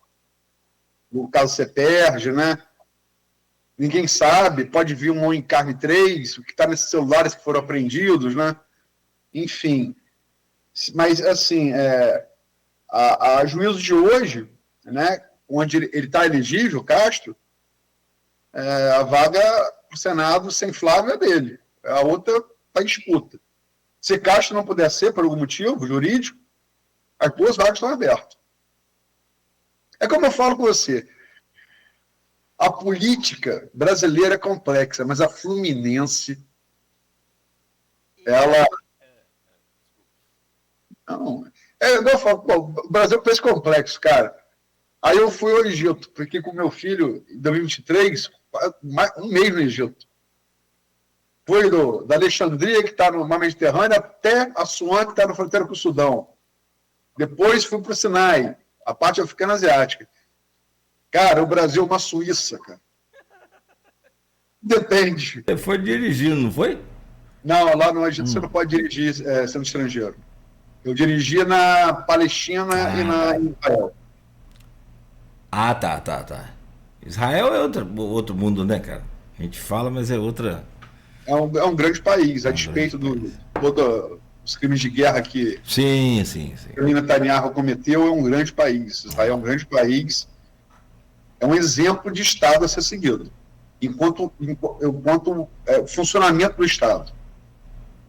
no caso CEPERJ, né? Ninguém sabe, pode vir um Encarne 3, o que está nesses celulares que foram apreendidos, né? Enfim. Mas, assim, a juízo de hoje, né, onde ele está elegível, Castro, a vaga para o Senado sem Flávio é dele. A outra está em disputa. Se Castro não puder ser, por algum motivo jurídico, as duas vagas estão abertas. É como eu falo com você, a política brasileira é complexa, mas a Fluminense, ela... Não, eu falo, o Brasil é um país complexo, cara. Aí eu fui ao Egito, fiquei com meu filho em 2023, um mês no Egito. Fui da Alexandria, que está no mar Mediterrâneo, até Assuã, que está na fronteira com o Sudão. Depois fui para o Sinai, a parte africana asiática. Cara, o Brasil é uma Suíça, cara. Depende. Você foi dirigindo, não foi? Não, lá no Egito você não pode dirigir sendo estrangeiro. Eu dirigia na Palestina e na Israel. Tá. Israel é outro mundo, né, cara? A gente fala, mas é outra... É um grande país, a despeito de todos os crimes de guerra que Sim. o Netanyahu cometeu, é um grande país. Israel é um grande país. É um exemplo de Estado a ser seguido, enquanto o funcionamento do Estado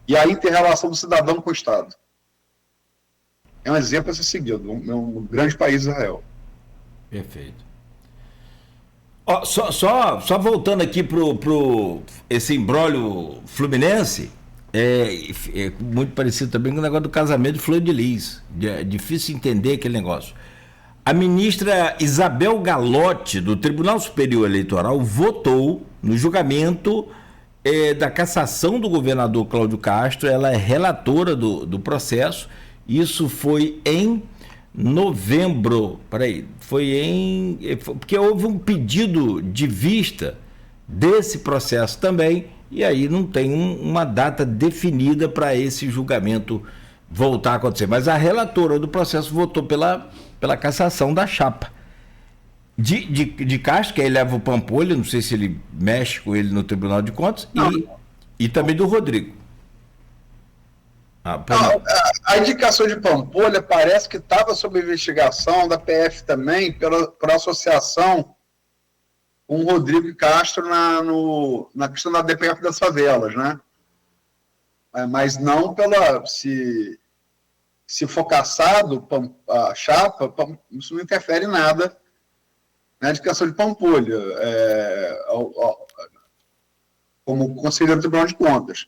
e a inter-relação do cidadão com o Estado. É um exemplo a ser seguido. É um grande país, Israel. Perfeito. Só voltando aqui pro esse imbróglio fluminense, é muito parecido também com o negócio do casamento de Flor de Lis. É difícil entender aquele negócio. A ministra Isabel Galotti, do Tribunal Superior Eleitoral, votou no julgamento da cassação do governador Cláudio Castro. Ela é relatora do processo. Isso foi em novembro. Porque houve um pedido de vista desse processo também, e aí não tem uma data definida para esse julgamento voltar a acontecer. Mas a relatora do processo votou pela cassação da chapa de Castro, que aí leva o Pampolha, não sei se ele mexe com ele no Tribunal de Contas, e também do Rodrigo. A indicação de Pampolha parece que estava sob investigação da PF também, pela associação com o Rodrigo Castro na questão da DPF das favelas, né? Mas não se for caçado a chapa, isso não interfere em nada na indicação de Pampulha, como conselheiro do Tribunal de Contas.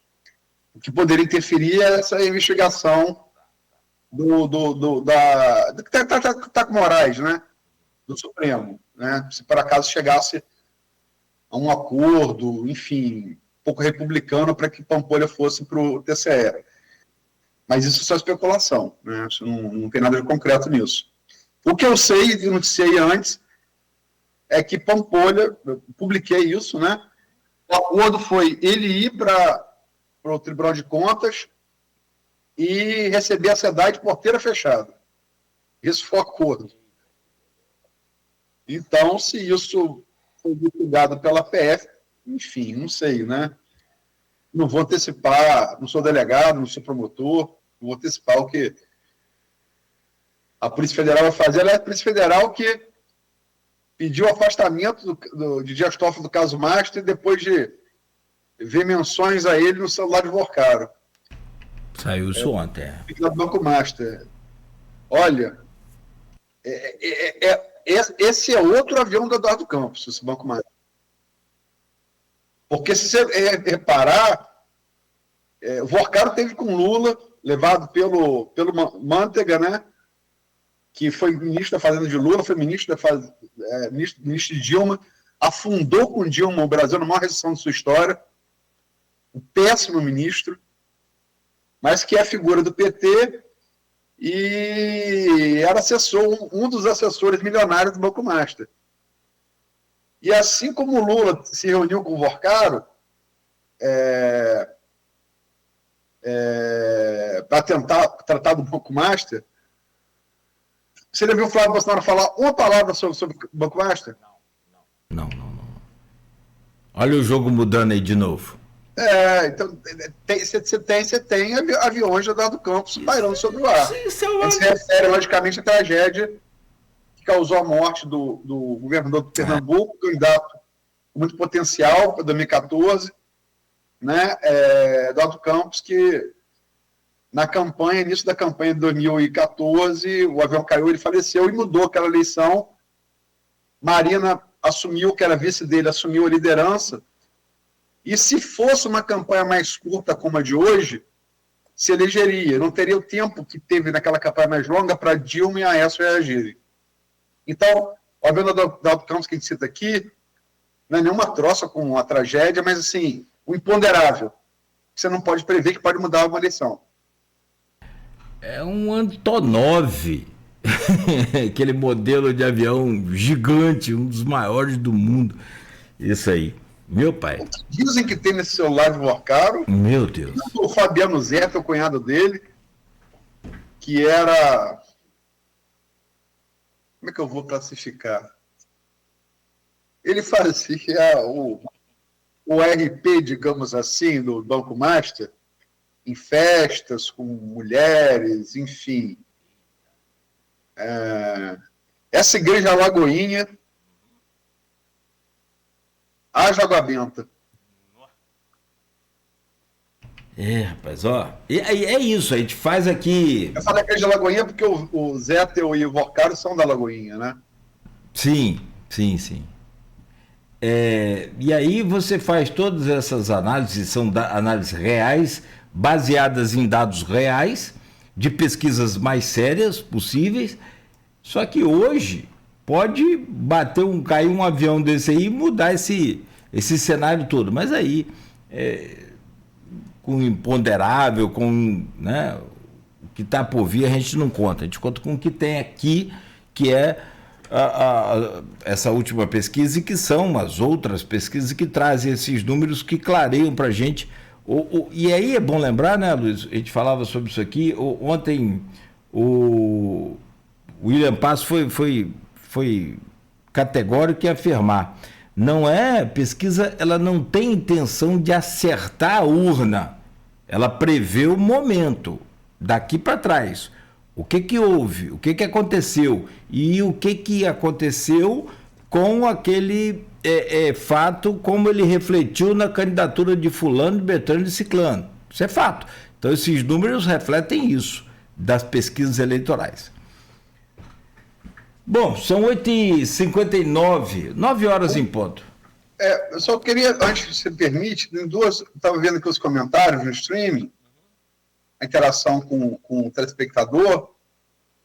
O que poderia interferir é essa investigação tá com Moraes, né? Do Supremo, né? Se por acaso chegasse a um acordo, enfim, um pouco republicano para que Pampulha fosse para o TCE. Mas isso é só especulação, né? Isso não tem nada de concreto nisso. O que eu sei, e noticiei antes, é que Pampulha, eu publiquei isso, né? O acordo foi ele ir para o Tribunal de Contas e receber a SEDAI de porteira fechada. Esse foi o acordo. Então, se isso foi divulgado pela PF, enfim, não sei, né? Não vou antecipar, não sou delegado, não sou promotor, não vou antecipar o que a Polícia Federal vai fazer. Ela é a Polícia Federal que pediu o afastamento de Dias Toffoli do caso Master depois de ver menções a ele no celular de Vorcaro. Saiu isso ontem. Do Banco Master. Olha, esse é outro avião do Eduardo Campos, esse Banco Master. Porque se você reparar, o Vorcaro teve com Lula, levado pelo Manteiga, né? Que foi ministro da Fazenda de Lula, foi ministro de Dilma, afundou com Dilma o Brasil na maior recessão de sua história, um péssimo ministro, mas que é a figura do PT e era um dos assessores milionários do Banco Master. E assim como o Lula se reuniu com o Vorcaro para tentar tratar do Banco Master, você já viu o Flávio Bolsonaro falar uma palavra sobre o Banco Master? Não. Olha o jogo mudando aí de novo. Então, você tem aviões de Eduardo Campos pairando sobre o ar. Isso se refere, logicamente, à tragédia que causou a morte do governador de Pernambuco, candidato com muito potencial para 2014, né? Eduardo Campos, que início da campanha de 2014, o avião caiu, ele faleceu e mudou aquela eleição. Marina assumiu, que era vice dele, assumiu a liderança. E se fosse uma campanha mais curta como a de hoje, se elegeria. Não teria o tempo que teve naquela campanha mais longa para Dilma e Aécio reagirem. Então, o avião do Eduardo Campos que a gente cita aqui não é nenhuma troça com a tragédia, mas assim, o imponderável. Você não pode prever que pode mudar uma eleição. É um Antonov, aquele modelo de avião gigante, um dos maiores do mundo. Isso aí, meu pai. Dizem que tem nesse celular de Vorcaro. Meu Deus. O Fabiano Zeta, o cunhado dele, que era... Como é que eu vou classificar? Ele fazia o RP, digamos assim, do Banco Master, em festas, com mulheres, enfim. Essa igreja Lagoinha, haja água benta. Rapaz, ó. É isso, a gente faz aqui. Eu falo igreja Lagoinha porque o Zé e o Vorcaro são da Lagoinha, né? Sim. E aí você faz todas essas análises, são análises reais, baseadas em dados reais, de pesquisas mais sérias possíveis, só que hoje pode cair um avião desse aí e mudar esse cenário todo, mas aí com o imponderável, com, né, o que está por vir a gente não conta, a gente conta com o que tem aqui, que é essa última pesquisa e que são as outras pesquisas que trazem esses números que clareiam para a gente. E aí é bom lembrar, né, Luiz? A gente falava sobre isso aqui. Ontem o William Passo foi categórico em afirmar: não é pesquisa, ela não tem intenção de acertar a urna, ela prevê o momento daqui para trás. O que houve, o que aconteceu e o que aconteceu com aquele é fato como ele refletiu na candidatura de fulano, de Beltrano e de Ciclano. Isso é fato. Então, esses números refletem isso, das pesquisas eleitorais. Bom, são 8h59, 9 horas em ponto. Eu só queria, antes, se permite, estava vendo aqui os comentários no streaming, a interação com o telespectador,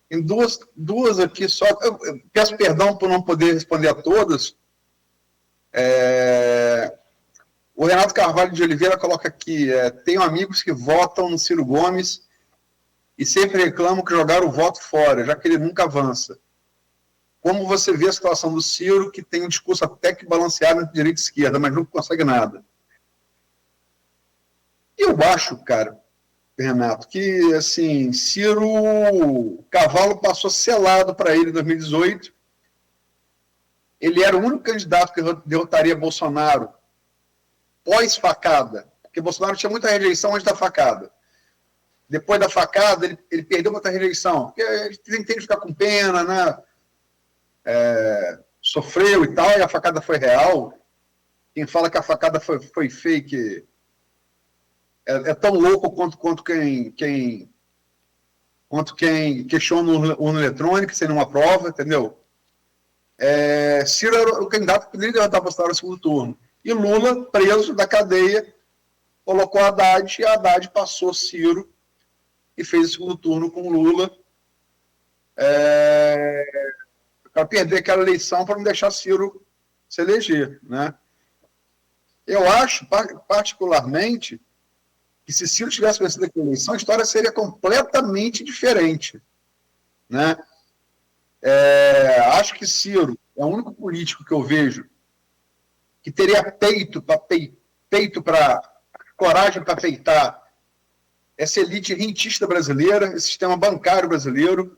em duas aqui só, eu peço perdão por não poder responder a todas. O Renato Carvalho de Oliveira coloca aqui, tenho amigos que votam no Ciro Gomes e sempre reclamam que jogaram o voto fora, já que ele nunca avança. Como você vê a situação do Ciro, que tem um discurso até que balanceado entre direita e esquerda, mas não consegue nada? Eu acho, cara, Renato, que, assim, Ciro, o cavalo passou selado para ele em 2018. Ele era o único candidato que derrotaria Bolsonaro pós-facada, porque Bolsonaro tinha muita rejeição antes da facada. Depois da facada, ele perdeu muita rejeição, porque ele tem que ficar com pena, né? Sofreu e tal, e a facada foi real. Quem fala que a facada foi fake é tão louco quanto quem questiona urna eletrônica sem nenhuma prova, entendeu? Ciro era o candidato que poderia derrotar Bolsonaro no segundo turno. E Lula, preso da cadeia, colocou Haddad, e Haddad passou Ciro e fez o segundo turno com Lula. Para perder aquela eleição, para não deixar Ciro se eleger, né? Eu acho, particularmente, que se Ciro tivesse vencido aquela eleição, a história seria completamente diferente, né? Acho que Ciro é o único político que eu vejo que teria coragem para peitar essa elite rentista brasileira, esse sistema bancário brasileiro,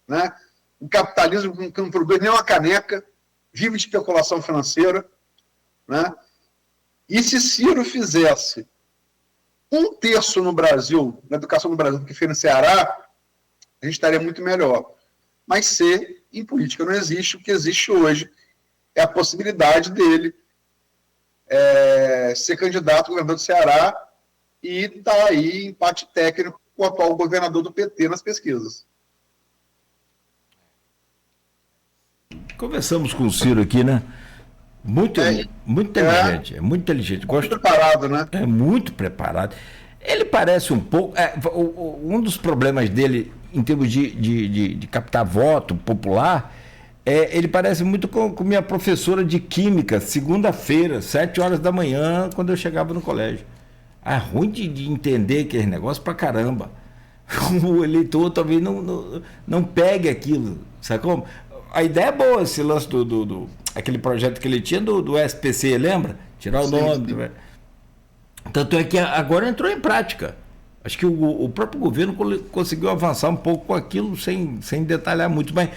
né? O capitalismo que não produz nem uma caneca, vive de especulação financeira, né? E se Ciro fizesse 1/3 no Brasil, na educação no Brasil, do que fez no Ceará, a gente estaria muito melhor. Mas ser em política não existe. O que existe hoje é a possibilidade dele ser candidato ao governador do Ceará e estar aí em empate técnico com o atual governador do PT nas pesquisas. Conversamos com o Ciro aqui, né? Muito inteligente, muito inteligente. Muito preparado, né? É muito preparado. Ele parece um pouco... um dos problemas dele, em termos de captar voto popular, ele parece muito com minha professora de Química, segunda-feira, 7 horas da manhã, quando eu chegava no colégio. É ruim de entender aquele negócio pra caramba. O eleitor talvez não pegue aquilo, sabe como? A ideia é boa, esse lance aquele projeto que ele tinha do SPC, lembra? Tirar o nome. Sim. Tanto é que agora entrou em prática. Acho que o próprio governo conseguiu avançar um pouco com aquilo, sem detalhar muito. Mas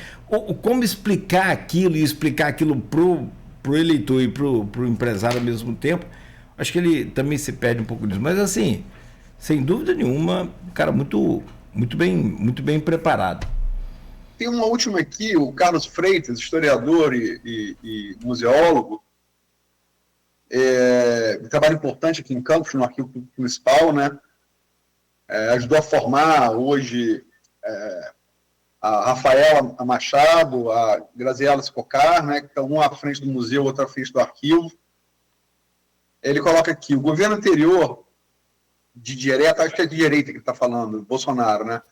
como explicar aquilo e explicar aquilo pro eleitor e pro empresário ao mesmo tempo, acho que ele também se perde um pouco disso. Mas, assim, sem dúvida nenhuma, cara, muito bem preparado. Tem uma última aqui, o Carlos Freitas, historiador e museólogo, um trabalho importante aqui em Campos, no Arquivo Municipal, né? Ajudou a formar hoje a Rafaela Machado, a Graziela Escocar, né, que estão um à frente do museu, outro à frente do arquivo. Ele coloca aqui, o governo anterior, de direita, acho que é de direita que ele está falando, Bolsonaro, né?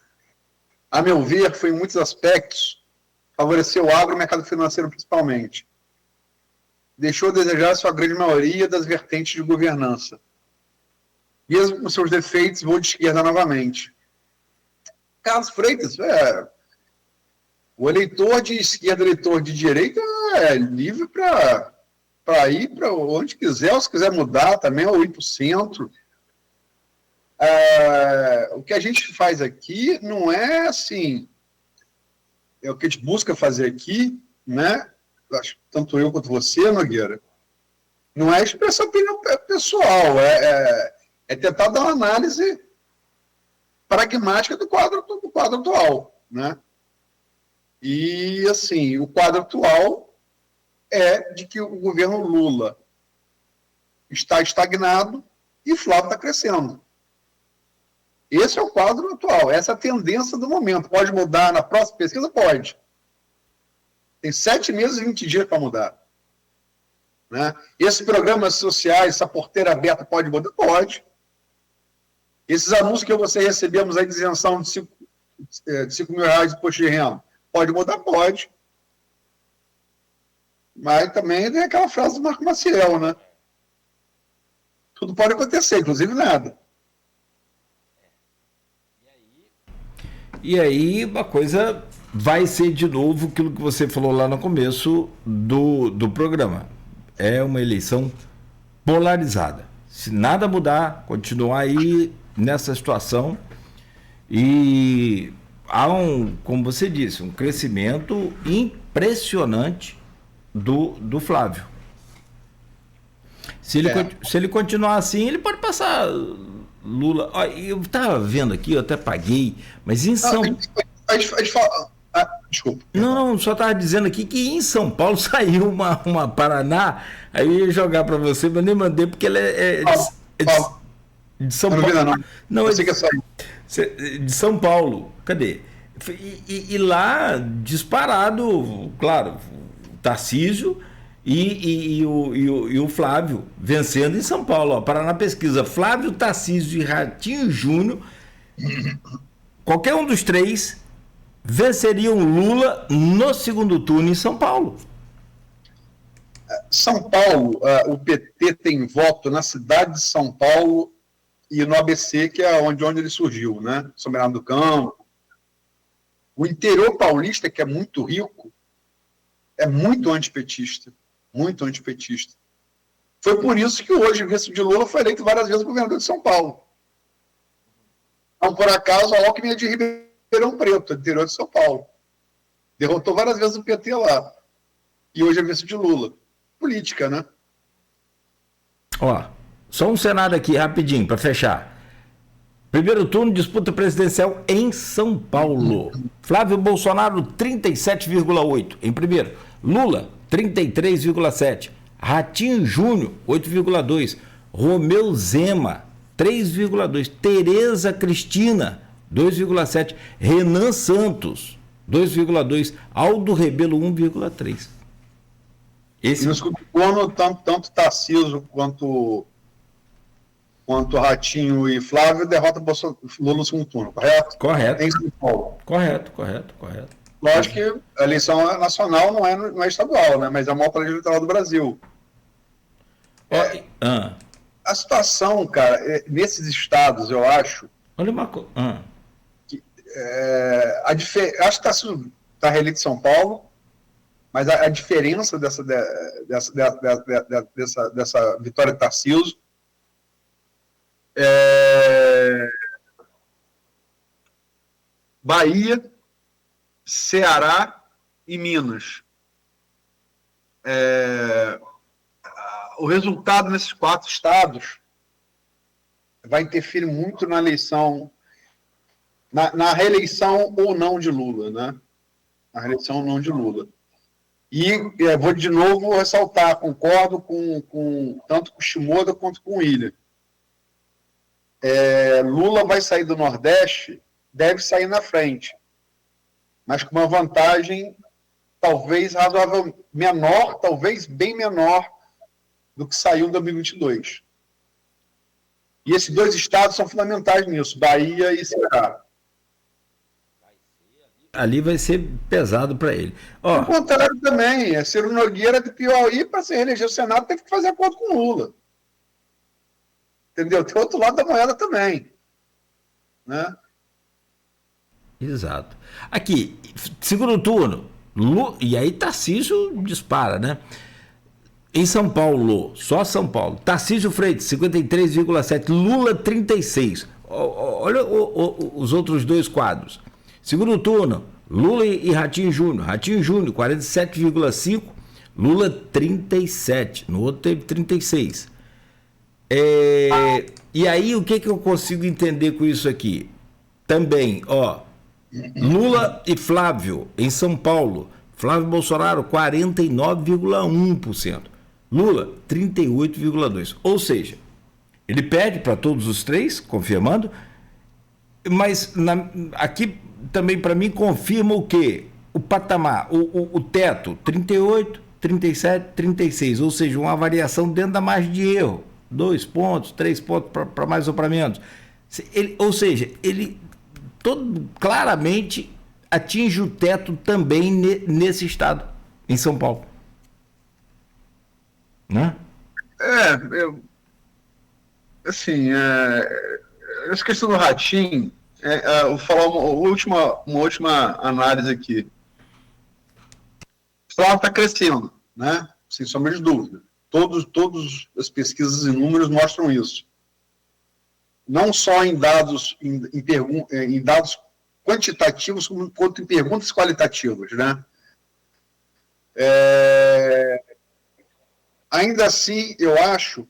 A meu ver, foi em muitos aspectos, favoreceu o agro e o mercado financeiro principalmente. Deixou a desejar a sua grande maioria das vertentes de governança. Mesmo com seus defeitos, vou de esquerda novamente. Carlos Freitas, o eleitor de esquerda, eleitor de direita, é livre para ir para onde quiser, ou se quiser mudar também, ou ir para o centro. O que a gente faz aqui não é assim, o que a gente busca fazer aqui, né? Tanto eu quanto você, Nogueira, não é expressar opinião pessoal, é tentar dar uma análise pragmática do quadro atual, né? E, assim, o quadro atual é de que o governo Lula está estagnado e Flávio está crescendo. Esse é o quadro atual, essa é a tendência do momento. Pode mudar na próxima pesquisa? Pode. Tem 7 meses e 20 dias para mudar. Né? Esses programas sociais, essa porteira aberta pode mudar? Pode. Esses anúncios que você recebemos aí de isenção de 5 mil reais de imposto de renda, pode mudar? Pode. Mas também tem aquela frase do Marco Maciel, né? Tudo pode acontecer, inclusive nada. E aí a coisa vai ser de novo aquilo que você falou lá no começo do programa. É uma eleição polarizada. Se nada mudar, continuar aí nessa situação, e há como você disse, um crescimento impressionante do Flávio. Se ele continuar assim, ele pode passar Lula. Ó, eu estava vendo aqui, eu até paguei, mas em São Paulo. Desculpa. Não, só estava dizendo aqui que em São Paulo saiu uma Paraná, aí eu ia jogar para você, mas nem mandei, porque ela é de São Paulo. Não, eu sei que é de São Paulo. Cadê? E lá, disparado, claro, Tarcísio e o Flávio vencendo em São Paulo. Ó, Paraná Pesquisa, Flávio, Tarcísio e Ratinho Júnior, qualquer um dos três venceriam Lula no segundo turno em São Paulo. São Paulo, o PT tem voto na cidade de São Paulo e no ABC, que é onde ele surgiu, né? São Bernardo do Campo. O interior paulista, que é muito rico, é muito antipetista. Muito antipetista. Foi por isso que hoje o vice de Lula foi eleito várias vezes governador de São Paulo. Não por acaso, a Alckmin é de Ribeirão Preto, interior de São Paulo. Derrotou várias vezes o PT lá. E hoje é vice de Lula. Política, né? Ó, só um cenário aqui rapidinho para fechar. Primeiro turno, disputa presidencial em São Paulo. Flávio Bolsonaro, 37,8 em primeiro. Lula, 33,7. Ratinho Júnior, 8,2. Romeu Zema, 3,2. Tereza Cristina, 2,7. Renan Santos, 2,2. Aldo Rebelo, 1,3. E no segundo turno, tanto Tarcísio quanto Ratinho e Flávio derrota Lula no segundo turno, correto? Correto. Em São Paulo. Correto. Lógico que a eleição nacional não é estadual, né? Mas é a maior colégio eleitoral do Brasil. A situação, cara, nesses estados, eu acho. Olha uma coisa. Acho que Tarcísio está reeleito em São Paulo, mas a diferença dessa vitória de Tarcísio Bahia, Ceará e Minas. O resultado nesses 4 estados vai interferir muito na eleição, na reeleição ou não de Lula, né? Na reeleição ou não de Lula. E vou de novo ressaltar, concordo tanto com o Shimoda quanto com o William. Lula vai sair do Nordeste, deve sair na frente, mas com uma vantagem talvez razoável menor, talvez bem menor do que saiu em 2022. E esses 2 estados são fundamentais nisso, Bahia e Ceará. Ali vai ser pesado para ele. Ao contrário também, Ciro Nogueira de Piauí, para se reeleger o Senado, teve que fazer acordo com Lula. Entendeu? Tem outro lado da moeda também. Né? Exato. Aqui, segundo turno, e aí Tarcísio dispara, né? Em São Paulo, só São Paulo, Tarcísio Freitas, 53,7, Lula, 36. Olha os outros 2 quadros. Segundo turno, Lula e Ratinho Júnior. Ratinho Júnior, 47,5, Lula, 37. No outro teve 36. E aí, o que eu consigo entender com isso aqui? Também, Lula e Flávio, em São Paulo, Flávio Bolsonaro, 49,1%. Lula, 38,2%. Ou seja, ele perde para todos os três, confirmando, mas aqui também para mim confirma o quê? O patamar, o teto, 38, 37, 36, ou seja, uma variação dentro da margem de erro. 2 pontos, 3 pontos para mais ou para menos. Ou seja, ele claramente atinge o teto também nesse estado, em São Paulo. Né? Essa questão do Ratinho, vou falar uma última análise aqui. O Flávio está crescendo, né? Sem sombra de dúvida. Todas as pesquisas e números mostram isso. Não só em dados, em dados quantitativos, quanto em perguntas qualitativas, né? Ainda assim, eu acho,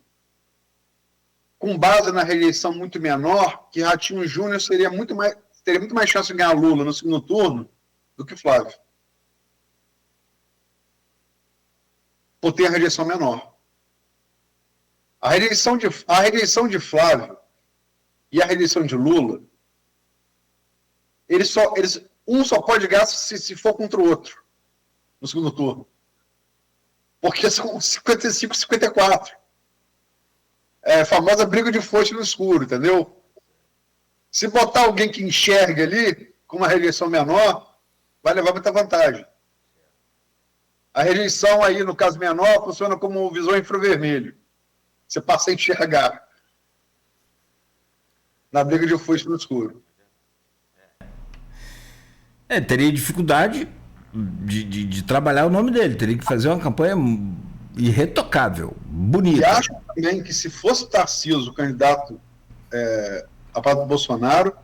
com base na rejeição muito menor, que Ratinho Júnior teria muito mais chance de ganhar Lula no segundo turno do que Flávio. Por ter a rejeição menor. A rejeição de Flávio e a rejeição de Lula, um só pode ganhar se for contra o outro no segundo turno. Porque são 55, 54. É a famosa briga de foice no escuro, entendeu? Se botar alguém que enxerga ali, com uma rejeição menor, vai levar muita vantagem. A rejeição aí, no caso menor, funciona como visão infravermelho. Você passa a enxergar na briga de foice no escuro. Teria dificuldade de trabalhar o nome dele. Teria que fazer uma campanha irretocável, bonita. E acho também que se fosse Tarcísio o candidato a parte do Bolsonaro,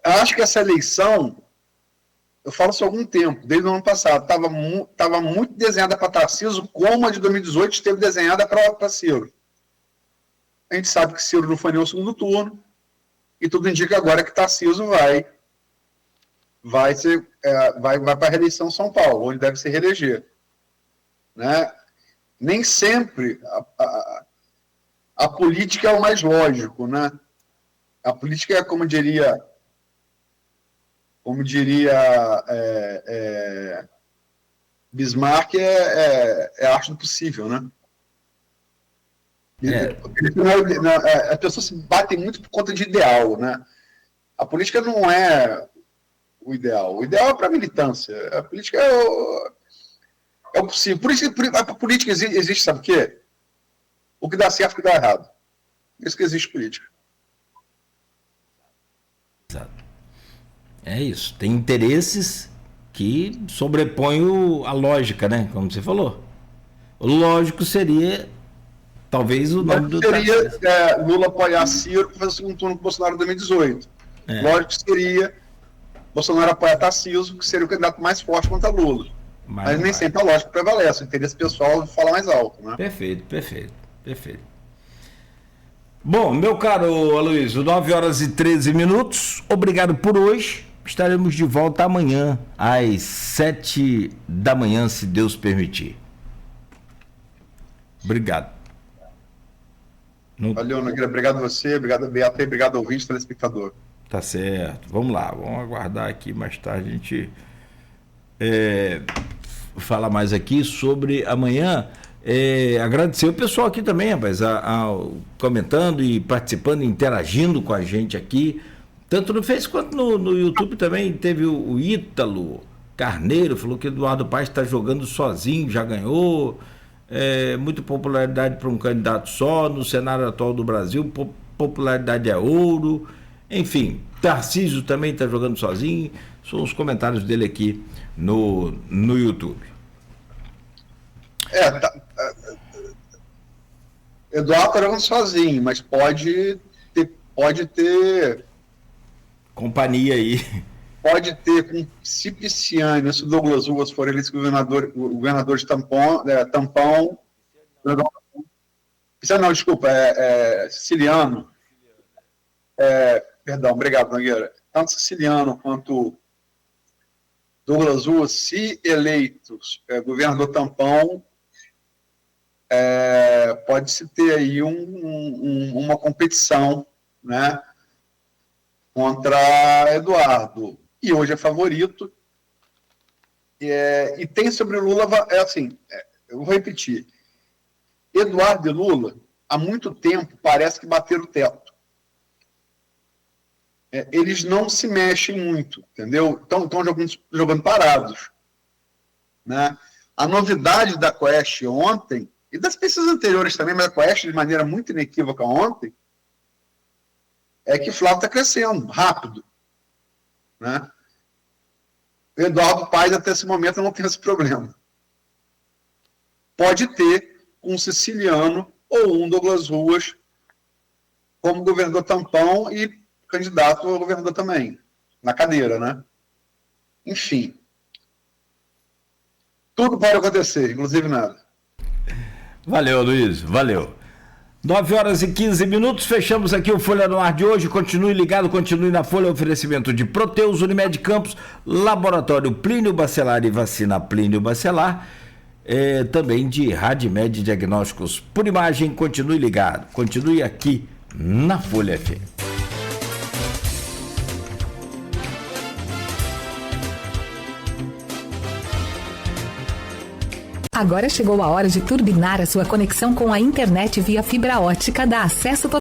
acho que essa eleição, eu falo isso há algum tempo, desde o ano passado, estava muito desenhada para Tarcísio, como a de 2018 esteve desenhada para Ciro. A gente sabe que Ciro não foi nem o segundo turno, e tudo indica agora que Tarcísio vai para a reeleição em São Paulo, onde deve se reeleger. Né? Nem sempre a política é o mais lógico, né? A política é, como diria Bismarck, é a arte do possível, né? As pessoas se batem muito por conta de ideal, né? A política não é o ideal. O ideal é para a militância. A política é o possível. Por isso a política existe, sabe o quê? O que dá certo e o que dá errado. Por isso que existe política. Exato. É isso. Tem interesses que sobrepõem a lógica, né? Como você falou. O lógico seria, talvez, o nome do... Seria Lula apoiar Ciro para fazer o segundo turno com o Bolsonaro em 2018. Lógico seria Bolsonaro apoiar Tarcísio, que seria o candidato mais forte contra Lula. Mas nem sempre a lógica prevalece. O interesse pessoal fala mais alto, né? Perfeito. Bom, meu caro Aloysio, 9h13. Obrigado por hoje. Estaremos de volta amanhã, às 7 da manhã, se Deus permitir. Obrigado. Valeu, Nogueira. Obrigado a você, obrigado a Beata e obrigado ao ouvinte, telespectador. Tá certo. Vamos lá, vamos aguardar aqui mais tarde. A gente fala mais aqui sobre amanhã. Agradecer o pessoal aqui também, rapaz, comentando e participando, interagindo com a gente aqui, tanto no Facebook quanto no YouTube também. Teve o Ítalo Carneiro, falou que Eduardo Paes está jogando sozinho, já ganhou, muita popularidade para um candidato só, no cenário atual do Brasil, popularidade é ouro, enfim, Tarcísio também está jogando sozinho. São os comentários dele aqui no YouTube. Eduardo está jogando sozinho, mas pode ter companhia aí. Pode ter, se Pisciani, se Douglas Ruas for eleitos governador de Tampão, não, desculpa, Siciliano. Perdão, obrigado, Nogueira. Tanto Siciliano quanto Douglas Ruas, se eleito governador tampão, pode-se ter aí uma competição, né, contra Eduardo. E hoje é favorito. E tem sobre o Lula, eu vou repetir. Eduardo e Lula, há muito tempo, parece que bateram o teto. Eles não se mexem muito, entendeu? Estão jogando parados. Né? A novidade da Quest ontem, e das pesquisas anteriores também, mas a Quest de maneira muito inequívoca ontem, é que Flávio está crescendo, rápido. Né? O Eduardo Paes, até esse momento, não tem esse problema. Pode ter um siciliano ou um Douglas Ruas como governador tampão e candidato a governador também, na cadeira, né? Enfim. Tudo pode acontecer, inclusive nada. Valeu, Luiz, valeu. 9h15, fechamos aqui o Folha no Ar de hoje. Continue ligado, continue na Folha. Oferecimento de Proteus, Unimed Campos, Laboratório Plínio Bacelar e Vacina Plínio Bacelar, também de Radmed Diagnósticos por Imagem. Continue ligado, continue aqui na Folha FM. Agora chegou a hora de turbinar a sua conexão com a internet via fibra ótica da Acesso Total.